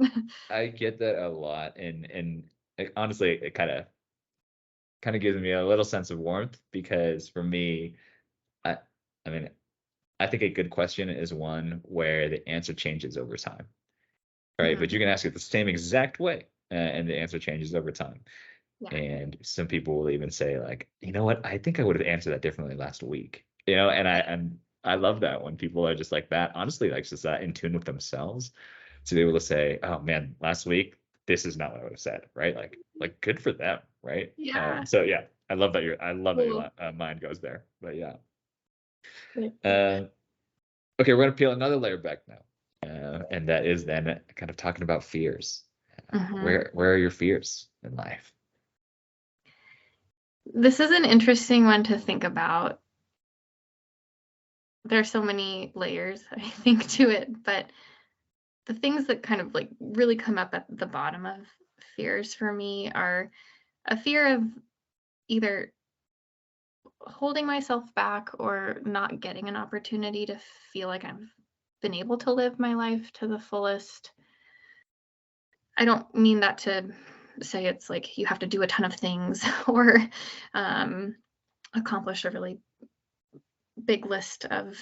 S2: I get that a lot, and like, honestly, it kind of gives me a little sense of warmth because for me, I I mean, I think a good question is one where the answer changes over time, right? But
S1: Mhm.
S2: you can ask it the same exact way, and the answer changes over time.
S1: Yeah.
S2: And some people will even say, like, you know what? I think I would have answered that differently last week. And I love that when people are just like that. Honestly, like just that in tune with themselves to be able to say, oh man, last week this is not what I would have said, right? Like good for them, right?
S1: Yeah.
S2: So yeah, I love that
S1: Cool.
S2: your mind goes there. But yeah.
S1: Good.
S2: Uh, okay, we're gonna peel another layer back now, and that is then kind of talking about fears.
S1: Mhm.
S2: Where are your fears in life?
S1: This is an interesting one to think about. There's so many layers, I think, to it, but the things that kind of like really come up at the bottom of fears for me are a fear of either holding myself back or not getting an opportunity to feel like I've been able to live my life to the fullest. I don't mean that to say it's like you have to do a ton of things or um, accomplish a really big list of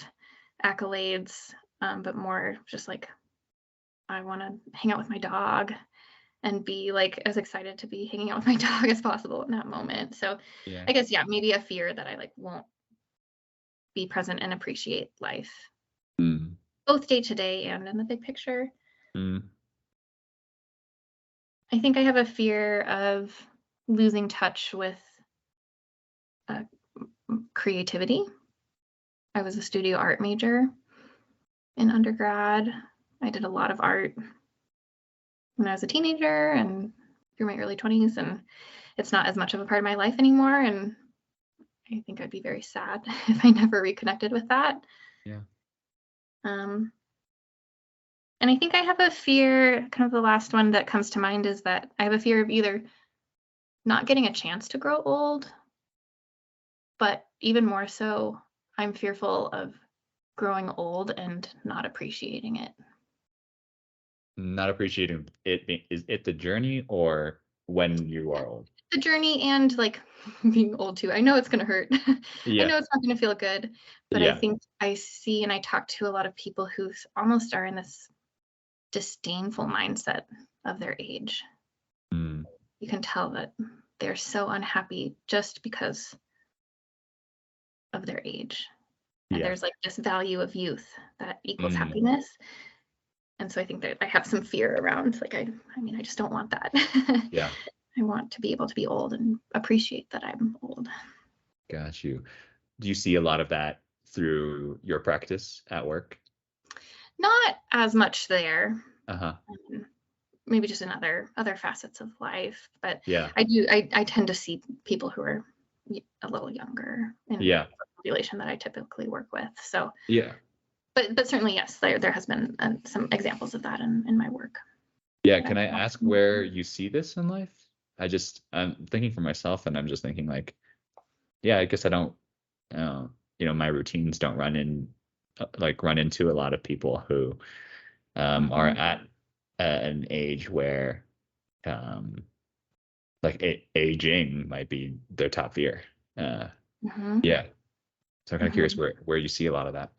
S1: accolades, but more just like I want to hang out with my dog and be like as excited to be hanging out with my dog as possible in that moment. So
S2: Yeah.
S1: I guess yeah, maybe a fear that I like won't be present and appreciate life
S2: Mm.
S1: both day to day and in the big picture.
S2: Mm.
S1: I think I have a fear of losing touch with uh, creativity. I was a studio art major in undergrad. I did a lot of art when I was a teenager and through my early 20s, and it's not as much of a part of my life anymore. And I think I'd be very sad if I never reconnected with that.
S2: Yeah.
S1: Um, and I think I have a fear, kind of the last one that comes to mind is that I have a fear of either not getting a chance to grow old, but even more so, I'm fearful of growing old and not appreciating it.
S2: Not appreciating is it the journey or when you are old?
S1: The journey and like being old too. I know it's going to hurt. I
S2: Yeah.
S1: know it's not going to feel good, but I
S2: Yeah.
S1: think I see and I talk to a lot of people who almost are in this disdainful mindset of their age.
S2: Mm,
S1: You can tell that they're so unhappy just because of their age. And
S2: yeah.
S1: there's like this value of youth that equals
S2: Mm,
S1: happiness. And so I think that I have some fear around like I mean I just don't want that.
S2: yeah.
S1: I want to be able to be old and appreciate that I'm old.
S2: Got you. Do you see a lot of that through your practice at work?
S1: Not as much there.
S2: Uh-huh.
S1: Maybe just in other facets of life, but
S2: Yeah.
S1: I tend to see people who are a little younger in
S2: Yeah.
S1: the population that I typically work with. So,
S2: Yeah.
S1: but certainly yes, there has been some examples of that in my work.
S2: Yeah.
S1: that
S2: Can I
S1: I've
S2: ask
S1: watched.
S2: where you see this in life? I'm thinking for myself and I'm just thinking like, yeah, I guess I don't, my routines don't run into a lot of people who are
S1: Mhm,
S2: at an age where um, like aging might be their top fear. Uh,
S1: mhm,
S2: yeah. So I'm kind of curious
S1: mhm.
S2: where you see a lot of that.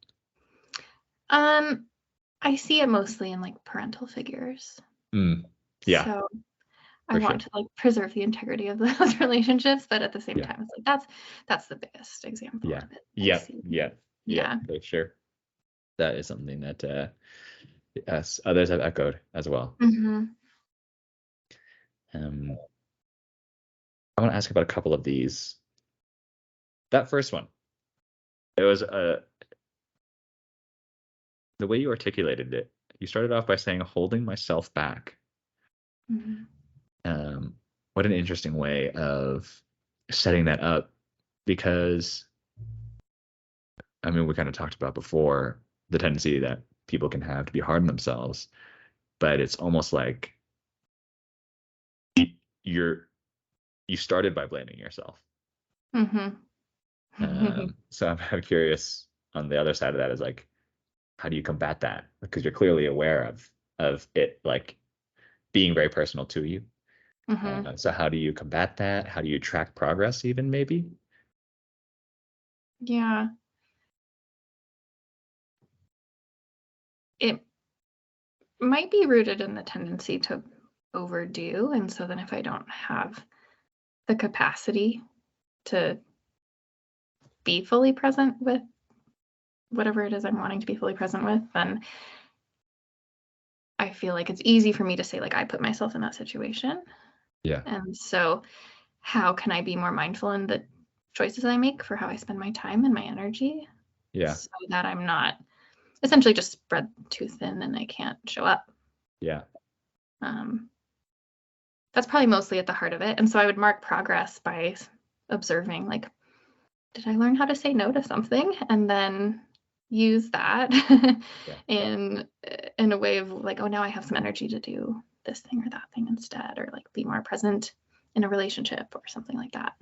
S1: Um, I see it mostly in like parental figures.
S2: Mm, yeah,
S1: So I
S2: for sure.
S1: want to like preserve the integrity of those relationships, but at the same
S2: Yeah.
S1: time, it's like that's the biggest example
S2: Yeah.
S1: of it I
S2: Yep.
S1: see.
S2: Yep. Yep.
S1: Yeah.
S2: For sure. That is something that yes, others have echoed as well.
S1: Hmm.
S2: Um, I want to ask about a couple of these. That first one, it was the way you articulated it. You started off by saying holding myself back.
S1: Hmm.
S2: Um, what an interesting way of setting that up, because I mean, we kind of talked about before the tendency that people can have to be hard on themselves, but it's almost like you're you started by blaming yourself.
S1: Hmm.
S2: So I'm curious on the other side of that is like, how do you combat that? Because you're clearly aware of it like being very personal to you.
S1: Hmm.
S2: So how do you combat that? How do you track progress even maybe?
S1: Yeah. It might be rooted in the tendency to overdo. And so then if I don't have the capacity to be fully present with whatever it is I'm wanting to be fully present with, then I feel like it's easy for me to say, like, I put myself in that situation.
S2: Yeah.
S1: And so, how can I be more mindful in the choices I make for how I spend my time and my energy
S2: Yeah.
S1: so that I'm not essentially just spread too thin and I can't show up?
S2: Yeah.
S1: Um, that's probably mostly at the heart of it. And so, I would mark progress by observing, like, did I learn how to say no to something? And then use that
S2: Yeah.
S1: in a way of like, oh, now I have some energy to do this thing or that thing instead, or like be more present in a relationship or something like that.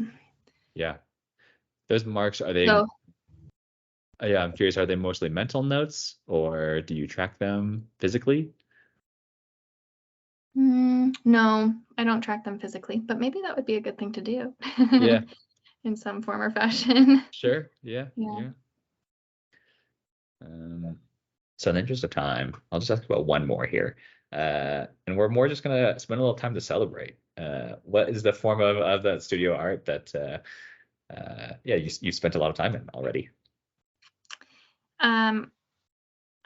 S2: Yeah. Those marks, are they,
S1: So
S2: yeah, I'm curious, are they mostly mental notes or do you track them physically?
S1: no, I don't track them physically, but maybe that would be a good thing to do
S2: Yeah.
S1: in some form or fashion.
S2: Sure. Yeah.
S1: Yeah.
S2: Yeah. So in the interest of time, I'll just ask about one more here. And we're more just gonna spend a little time to celebrate. What is the form of that studio art that yeah, you spent a lot of time in already?
S1: Um,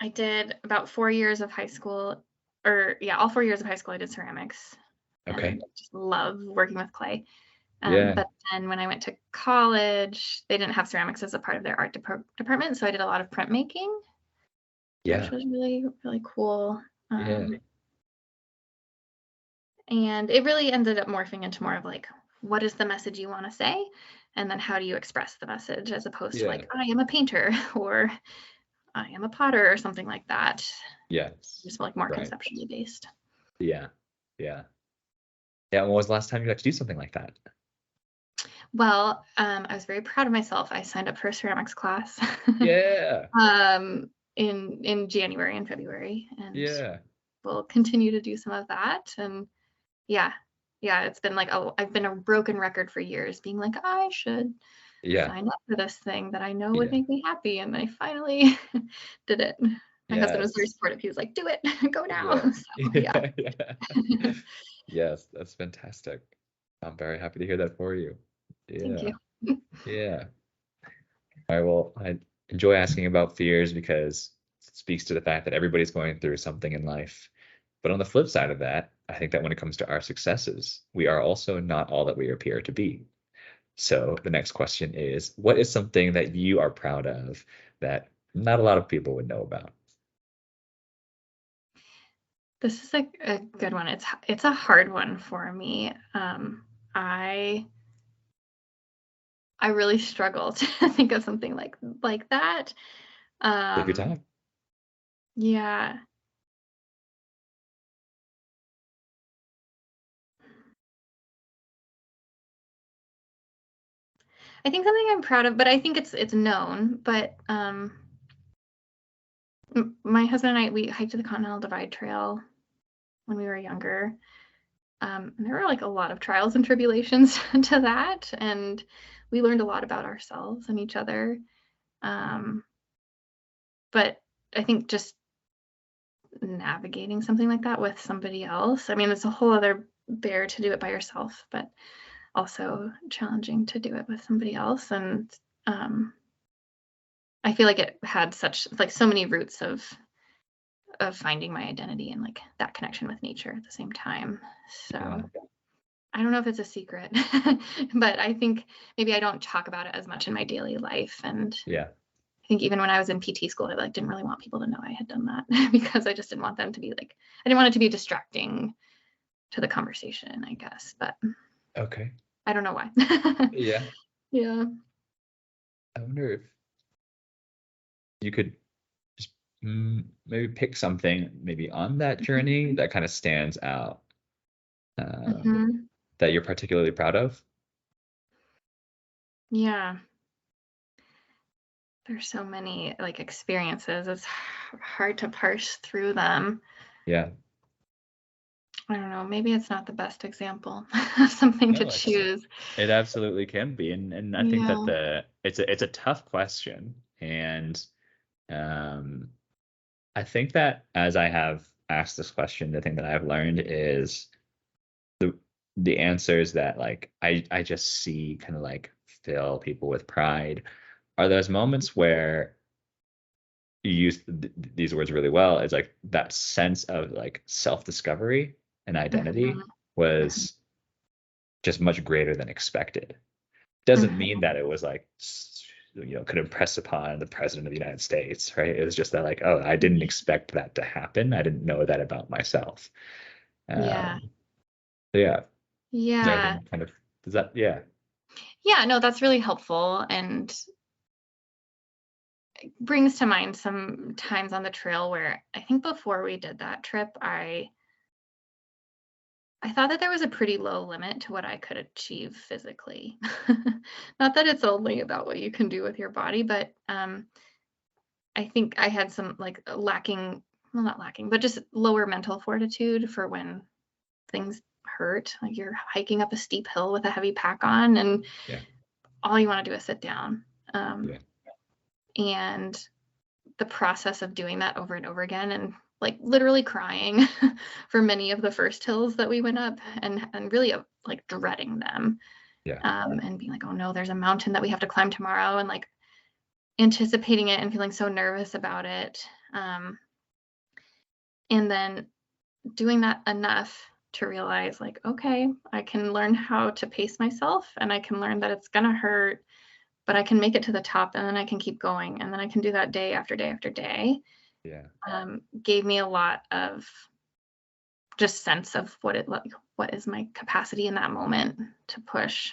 S1: I did about 4 years of high school, or yeah, all 4 years of high school I did ceramics.
S2: Okay.
S1: and just love working with clay.
S2: Yeah.
S1: But then when I went to college, they didn't have ceramics as a part of their art department, so I did a lot of printmaking,
S2: Yeah.
S1: which was really, really cool.
S2: Yeah.
S1: And it really ended up morphing into more of like, what is the message you want to say? And then how do you express the message, as opposed to
S2: Yeah.
S1: like, I am a painter or I am a potter or something like that.
S2: Yes.
S1: Just like more
S2: Right.
S1: conceptually based.
S2: Yeah. Yeah. Yeah. When was the last time you got to do something like that?
S1: Well, I was very proud of myself. I signed up for a ceramics class
S2: Yeah.
S1: in January and February, and
S2: Yeah.
S1: we'll continue to do some of that. And yeah, it's been like, oh, I've been a broken record for years, being like, I should
S2: Yeah.
S1: sign up for this thing that I know would
S2: Yeah.
S1: make me happy, and I finally did it. My husband was very
S2: Yes.
S1: supportive. He was like, do it, go now.
S2: Yeah.
S1: So yeah.
S2: Yeah. Yes, that's fantastic. I'm very happy to hear that for you.
S1: Thank
S2: Yeah.
S1: you.
S2: Yeah. All right. Well, I enjoy asking about fears because it speaks to the fact that everybody's going through something in life. But on the flip side of that, I think that when it comes to our successes, we are also not all that we appear to be. So the next question is, what is something that you are proud of that not a lot of people would know about?
S1: This is a good one. It's a hard one for me. I really struggle to think of something like that.
S2: Take your
S1: Um,
S2: time.
S1: yeah, I think something I'm proud of, but I think it's known. But my husband and I, we hiked the Continental Divide Trail when we were younger. And there were like a lot of trials and tribulations to that, and we learned a lot about ourselves and each other. Um, but I think just navigating something like that with somebody else, I mean, it's a whole other bear to do it by yourself, but also challenging to do it with somebody else. And I feel like it had such like so many roots of finding my identity and like that connection with nature at the same time. So
S2: Yeah.
S1: I don't know if it's a secret, but I think maybe I don't talk about it as much in my daily life. And
S2: Yeah.
S1: I think even when I was in PT school, I like didn't really want people to know I had done that because I just didn't want them to be like, I didn't want it to be distracting to the conversation, I guess. But
S2: Okay.
S1: I don't know why.
S2: Yeah.
S1: Yeah.
S2: I wonder if you could just maybe pick something maybe on that journey that kind of stands out
S1: Hmm.
S2: that you're particularly proud of.
S1: Yeah. There's so many like experiences. It's hard to parse through them.
S2: Yeah.
S1: I don't know. Maybe it's not the best example of something to
S2: No,
S1: choose.
S2: it absolutely can be, and I think that
S1: Yeah.
S2: it's a tough question, and um, I think that as I have asked this question, the thing that I've learned is the the answers that like I just see kind of like fill people with pride are those moments where you use these words really well. It's like that sense of like self-discovery and identity
S1: Hmm.
S2: was just much greater than expected. Doesn't
S1: Hmm.
S2: mean that it was like could impress upon the president of the United States, right? It was just that like, oh, I didn't expect that to happen. I didn't know that about myself.
S1: Yeah.
S2: um so yeah. Is there
S1: Yeah.
S2: anything kind of does that? Yeah.
S1: Yeah. No, that's really helpful and brings to mind some times on the trail where I think before we did that trip, I thought that there was a pretty low limit to what I could achieve physically. Not that it's only about what you can do with your body, but I think I had some like lacking, well, not lacking, but just lower mental fortitude for when things hurt. Like you're hiking up a steep hill with a heavy pack on, and
S2: Yeah.
S1: all you want to do is sit down.
S2: Yeah.
S1: And the process of doing that over and over again, and like literally crying for many of the first hills that we went up, and really like dreading them,
S2: Yeah.
S1: and being like, oh no, there's a mountain that we have to climb tomorrow, and like anticipating it and feeling so nervous about it, and then doing that enough to realize like, okay, I can learn how to pace myself, and I can learn that it's gonna hurt, but I can make it to the top, and then I can keep going, and then I can do that day after day after day.
S2: Yeah.
S1: Gave me a lot of just sense of what is my capacity in that moment to push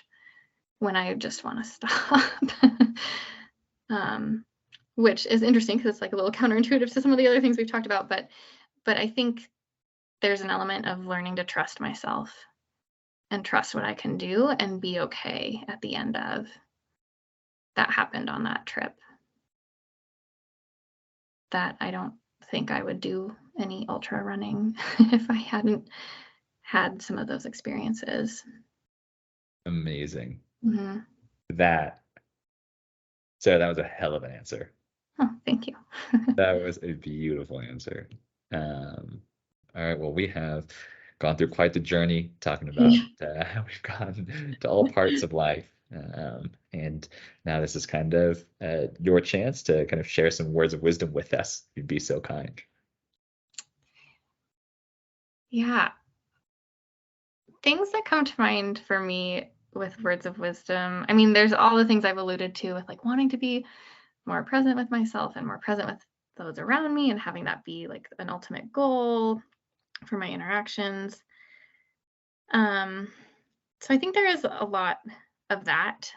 S1: when I just want to stop. Which is interesting because it's like a little counterintuitive to some of the other things we've talked about, but I think there's an element of learning to trust myself and trust what I can do and be okay at the end of that. Happened on that trip, that I don't think I would do any ultra running if I hadn't had some of those experiences.
S2: Amazing.
S1: Mm-hmm.
S2: So that was a hell of an answer.
S1: Oh, thank you.
S2: That was a beautiful answer. All right, well, we have gone through quite the journey talking about how we've gone to all parts of life. And now this is kind of your chance to kind of share some words of wisdom with us. You'd be so kind.
S1: Yeah. Things that come to mind for me with words of wisdom, I mean, there's all the things I've alluded to with like wanting to be more present with myself and more present with those around me, and having that be like an ultimate goal for my interactions. So I think there is a lot of that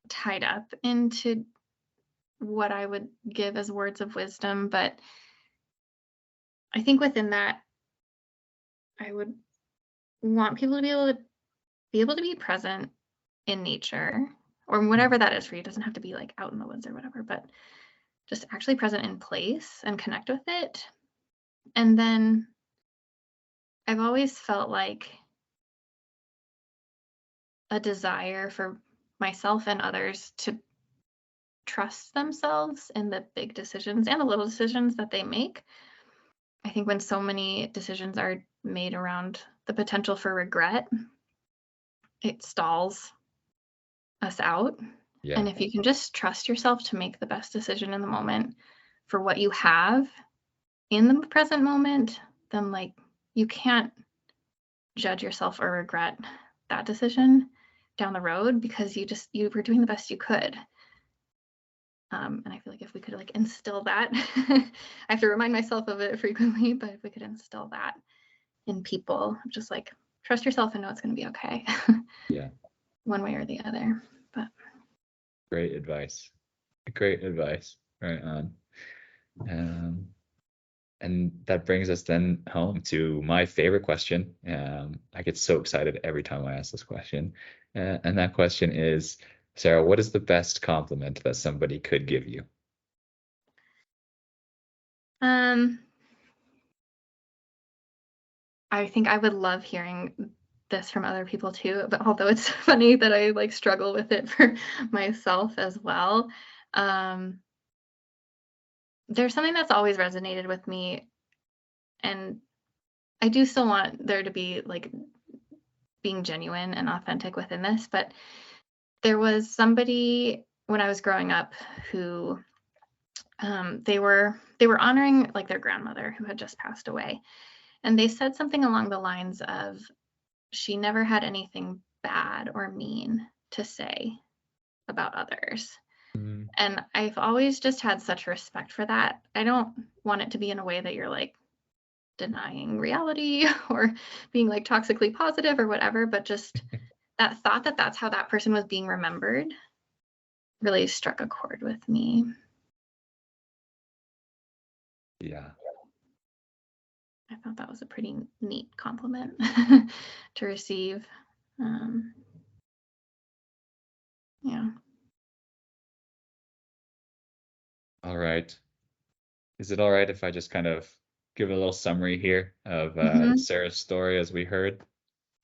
S1: tied up into what I would give as words of wisdom, but I think within that, I would want people to be able to be present in nature, or whatever that is for you. It doesn't have to be like out in the woods or whatever, but just actually present in place and connect with it. And then I've always felt like a desire for myself and others to trust themselves in the big decisions and the little decisions that they make. I think when so many decisions are made around the potential for regret, it stalls us out.
S2: Yeah.
S1: And if you can just trust yourself to make the best decision in the moment for what you have in the present moment, then like you can't judge yourself or regret that decision down the road, because you were doing the best you could. And I feel like if we could like instill that, I have to remind myself of it frequently, but if we could instill that in people, just like trust yourself and know it's going to be okay.
S2: Yeah.
S1: One way or the other. But
S2: Great advice. Great advice. Right on. And that brings us then home to my favorite question. I get so excited every time I ask this question. And that question is, Sarah, what is the best compliment that somebody could give you?
S1: I think I would love hearing this from other people too, but although it's funny that I like struggle with it for myself as well. There's something that's always resonated with me, and I do still want there to be like being genuine and authentic within this, but there was somebody when I was growing up who they were honoring like their grandmother who had just passed away, and they said something along the lines of, she never had anything bad or mean to say about others.
S2: Mm,
S1: And I've always just had such respect for that. I don't want it to be in a way that you're like denying reality or being like toxically positive or whatever, but just that thought that that's how that person was being remembered really struck a chord with me.
S2: yeah.
S1: I thought that was a pretty neat compliment to receive. Yeah.
S2: All right. Is it all right if I just kind of give a little summary here of
S1: Mhm.
S2: Sarah's story as we heard?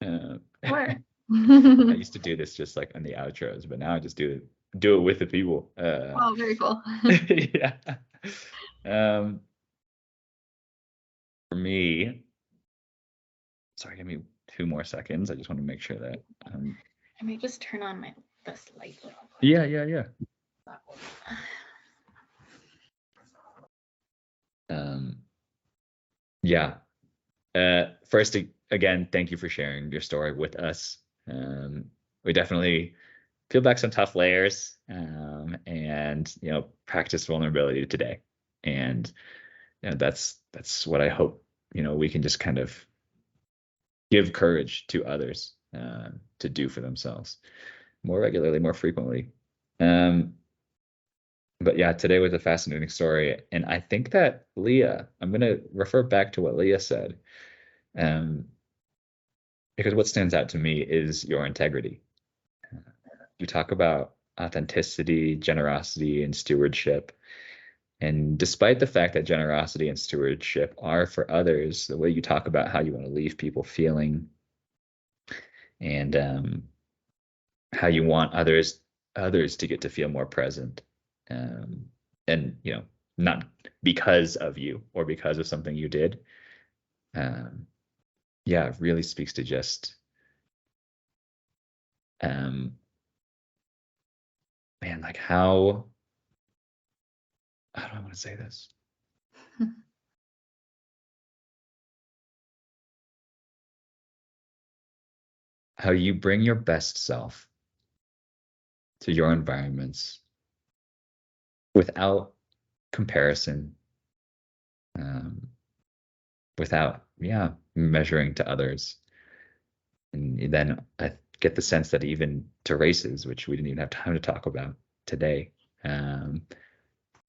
S1: Sure.
S2: I used to do this just like on the outros, but now I just do it with the people.
S1: Oh, very cool.
S2: Yeah. Um, for me, sorry, give me 2 more seconds. I just want to make sure that.
S1: I may just turn on this light real quick.
S2: Yeah. Yeah. First, again, thank you for sharing your story with us. We definitely peel back some tough layers, and practice vulnerability today. And that's what I hope we can just kind of give courage to others to do for themselves more regularly, more frequently. But yeah, today was a fascinating story, and I think that Leah, I'm going to refer back to what Leah said, because what stands out to me is your integrity. You talk about authenticity, generosity, and stewardship. And despite the fact that generosity and stewardship are for others, the way you talk about how you want to leave people feeling, and how you want others to get to feel more present, and not because of you or because of something you did. Yeah, it really speaks to just man, like how do I want to say this? How you bring your best self to your environments without comparison, without measuring to others. And then I get the sense that even to races, which we didn't even have time to talk about today,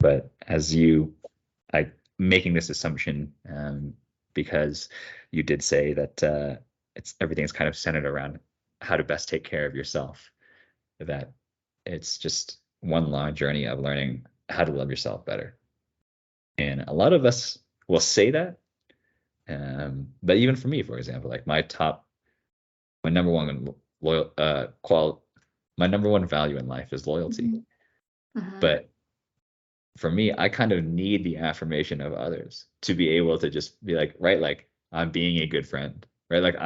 S2: but as I making this assumption, because you did say that everything's kind of centered around how to best take care of yourself, that it's just one long journey of learning how to love yourself better. And a lot of us will say that, but even for me, for example, like my number one my number one value in life is loyalty.
S1: Mhm.
S2: But for me, I kind of need the affirmation of others to be able to just be like, right, like I'm being a good friend, right?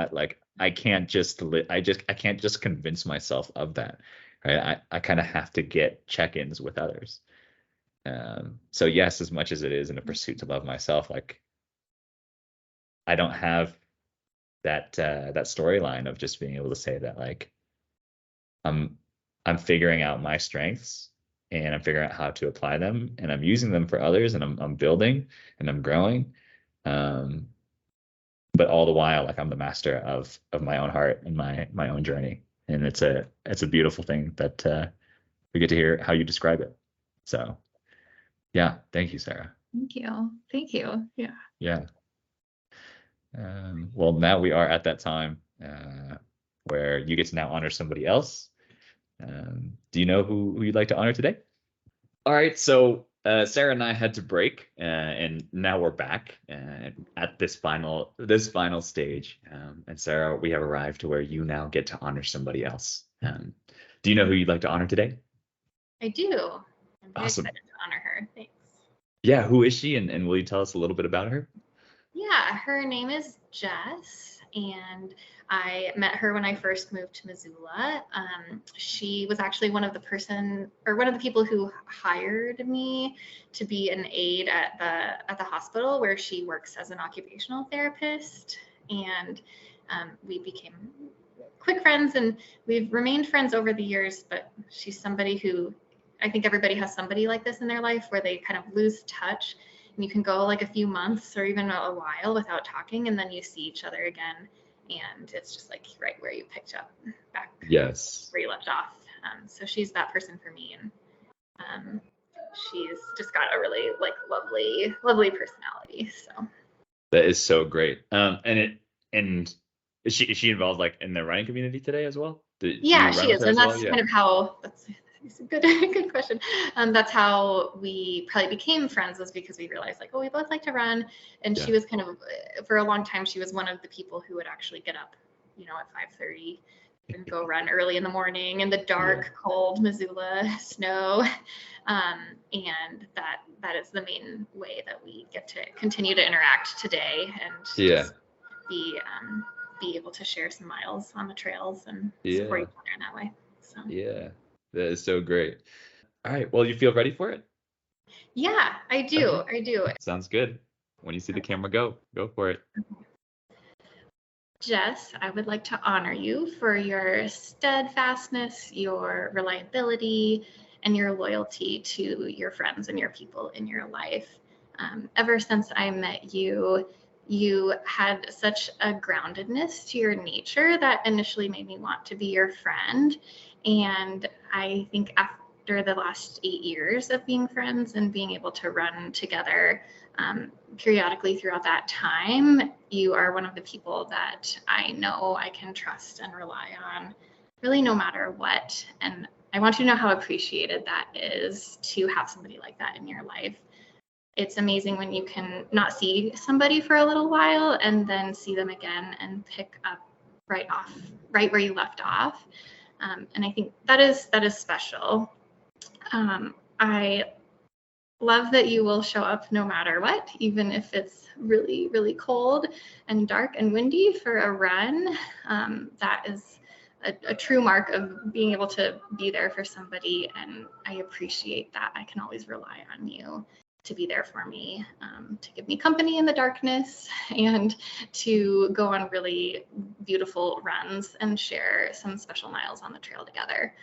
S2: I can't just I can't just convince myself of that, right? I kind of have to get check-ins with others. So yes, as much as it is in a pursuit to love myself, like I don't have that storyline of just being able to say that, like I'm I'm figuring out my strengths, and I'm figuring out how to apply them, and I'm using them for others, and I'm building and I'm growing. Um, but all the while, like I'm the master of my own heart and my own journey. And it's a beautiful thing that we get to hear how you describe it. So yeah, thank you, Sarah.
S1: Thank you. Thank you. Yeah.
S2: Yeah. Well, now we are at that time where you get to now honor somebody else. Do you know who you'd like to honor today? All right, so Sarah and I had to break, and now we're back at this final stage. And Sarah, we have arrived to where you now get to honor somebody else. Do you know who you'd like to honor today?
S1: I do. I'm very
S2: Awesome.
S1: excited to honor her. Thanks.
S2: Yeah, who is she, and will you tell us a little bit about her?
S1: Yeah, her name is Jess, and I met her when I first moved to Missoula. She was actually one of the people who hired me to be an aide at the hospital where she works as an occupational therapist, and we became quick friends, and we've remained friends over the years. But she's somebody who I think everybody has somebody like this in their life where they kind of lose touch, and you can go like a few months or even a while without talking, and then you see each other again, and it's just like right where you picked up back
S2: Yes.
S1: where you left off. So she's that person for me, and she's just got a really like lovely personality. So
S2: That is so great. And is she involved like in the running community today as well? Do
S1: yeah,
S2: you
S1: she
S2: run with
S1: is,
S2: her
S1: and
S2: as well?
S1: that's
S2: Yeah.
S1: kind of how that's a good question. That's how we probably became friends, was because we realized like, oh, we both like to run, and
S2: Yeah.
S1: she was kind of for a long time she was one of the people who would actually get up, at 5:30 and go run early in the morning in the dark, cold Missoula snow, and that is the main way that we get to continue to interact today, and just be able to share some miles on the trails and support each other in that way. So
S2: Yeah, that is so great. All right, well, you feel ready for it?
S1: yeah, I do.
S2: Okay.
S1: I do.
S2: Sounds good. When you see the camera, go for it.
S1: Jess, I would like to honor you for your steadfastness, your reliability, and your loyalty to your friends and your people in your life. Ever since I met you, you had such a groundedness to your nature that initially made me want to be your friend. And I think after the last 8 years of being friends and being able to run together, periodically throughout that time, you are one of the people that I know I can trust and rely on, really no matter what. And I want you to know how appreciated that is to have somebody like that in your life. It's amazing when you can not see somebody for a little while and then see them again and pick up right where you left off. And I think that is special. I love that you will show up no matter what, even if it's really, really cold and dark and windy for a run. That is a true mark of being able to be there for somebody, and I appreciate that. I can always rely on you to be there for me, to give me company in the darkness, and to go on really beautiful runs and share some special miles on the trail together.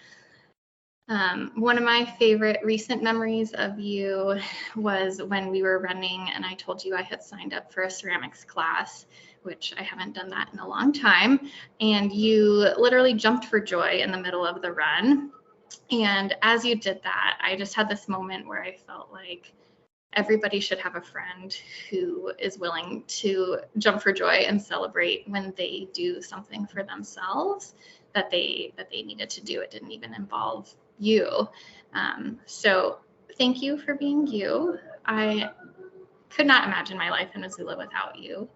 S1: One of my favorite recent memories of you was when we were running and I told you I had signed up for a ceramics class, which I haven't done that in a long time. And you literally jumped for joy in the middle of the run. And as you did that, I just had this moment where I felt like everybody should have a friend who is willing to jump for joy and celebrate when they do something for themselves that they needed to do. It didn't even involve you. So thank you for being you. I could not imagine my life in Missoula without you.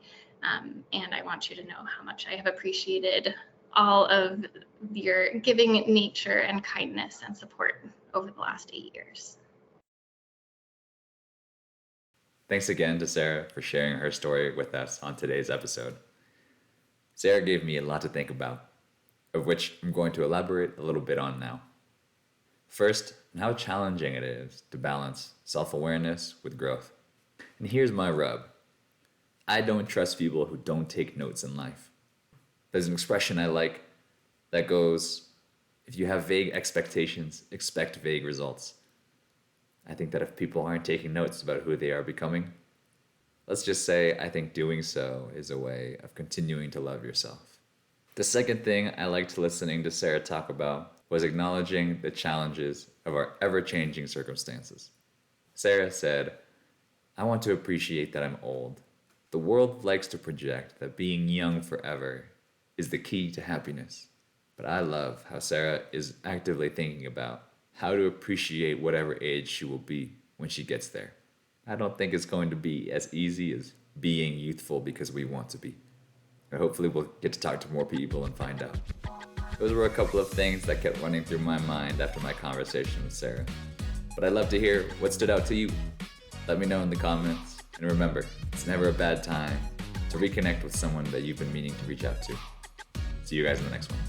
S1: And I want you to know how much I have appreciated all of your giving nature and kindness and support over the last 8 years.
S2: Thanks again to Sara for sharing her story with us on today's episode. Sara gave me a lot to think about, of which I'm going to elaborate a little bit on now. First, how challenging it is to balance self-awareness with growth. And here's my rub. I don't trust people who don't take notes in life. There's an expression I like that goes, if you have vague expectations, expect vague results. I think that if people aren't taking notes about who they are becoming, let's just say I think doing so is a way of continuing to love yourself. The second thing I liked listening to Sara talk about was acknowledging the challenges of our ever-changing circumstances. Sara said, I want to appreciate that I'm old. The world likes to project that being young forever is the key to happiness. But I love how Sara is actively thinking about how to appreciate whatever age she will be when she gets there. I don't think it's going to be as easy as being youthful because we want to be. And hopefully we'll get to talk to more people and find out. Those were a couple of things that kept running through my mind after my conversation with Sara. But I'd love to hear what stood out to you. Let me know in the comments. And remember, it's never a bad time to reconnect with someone that you've been meaning to reach out to. See you guys in the next one.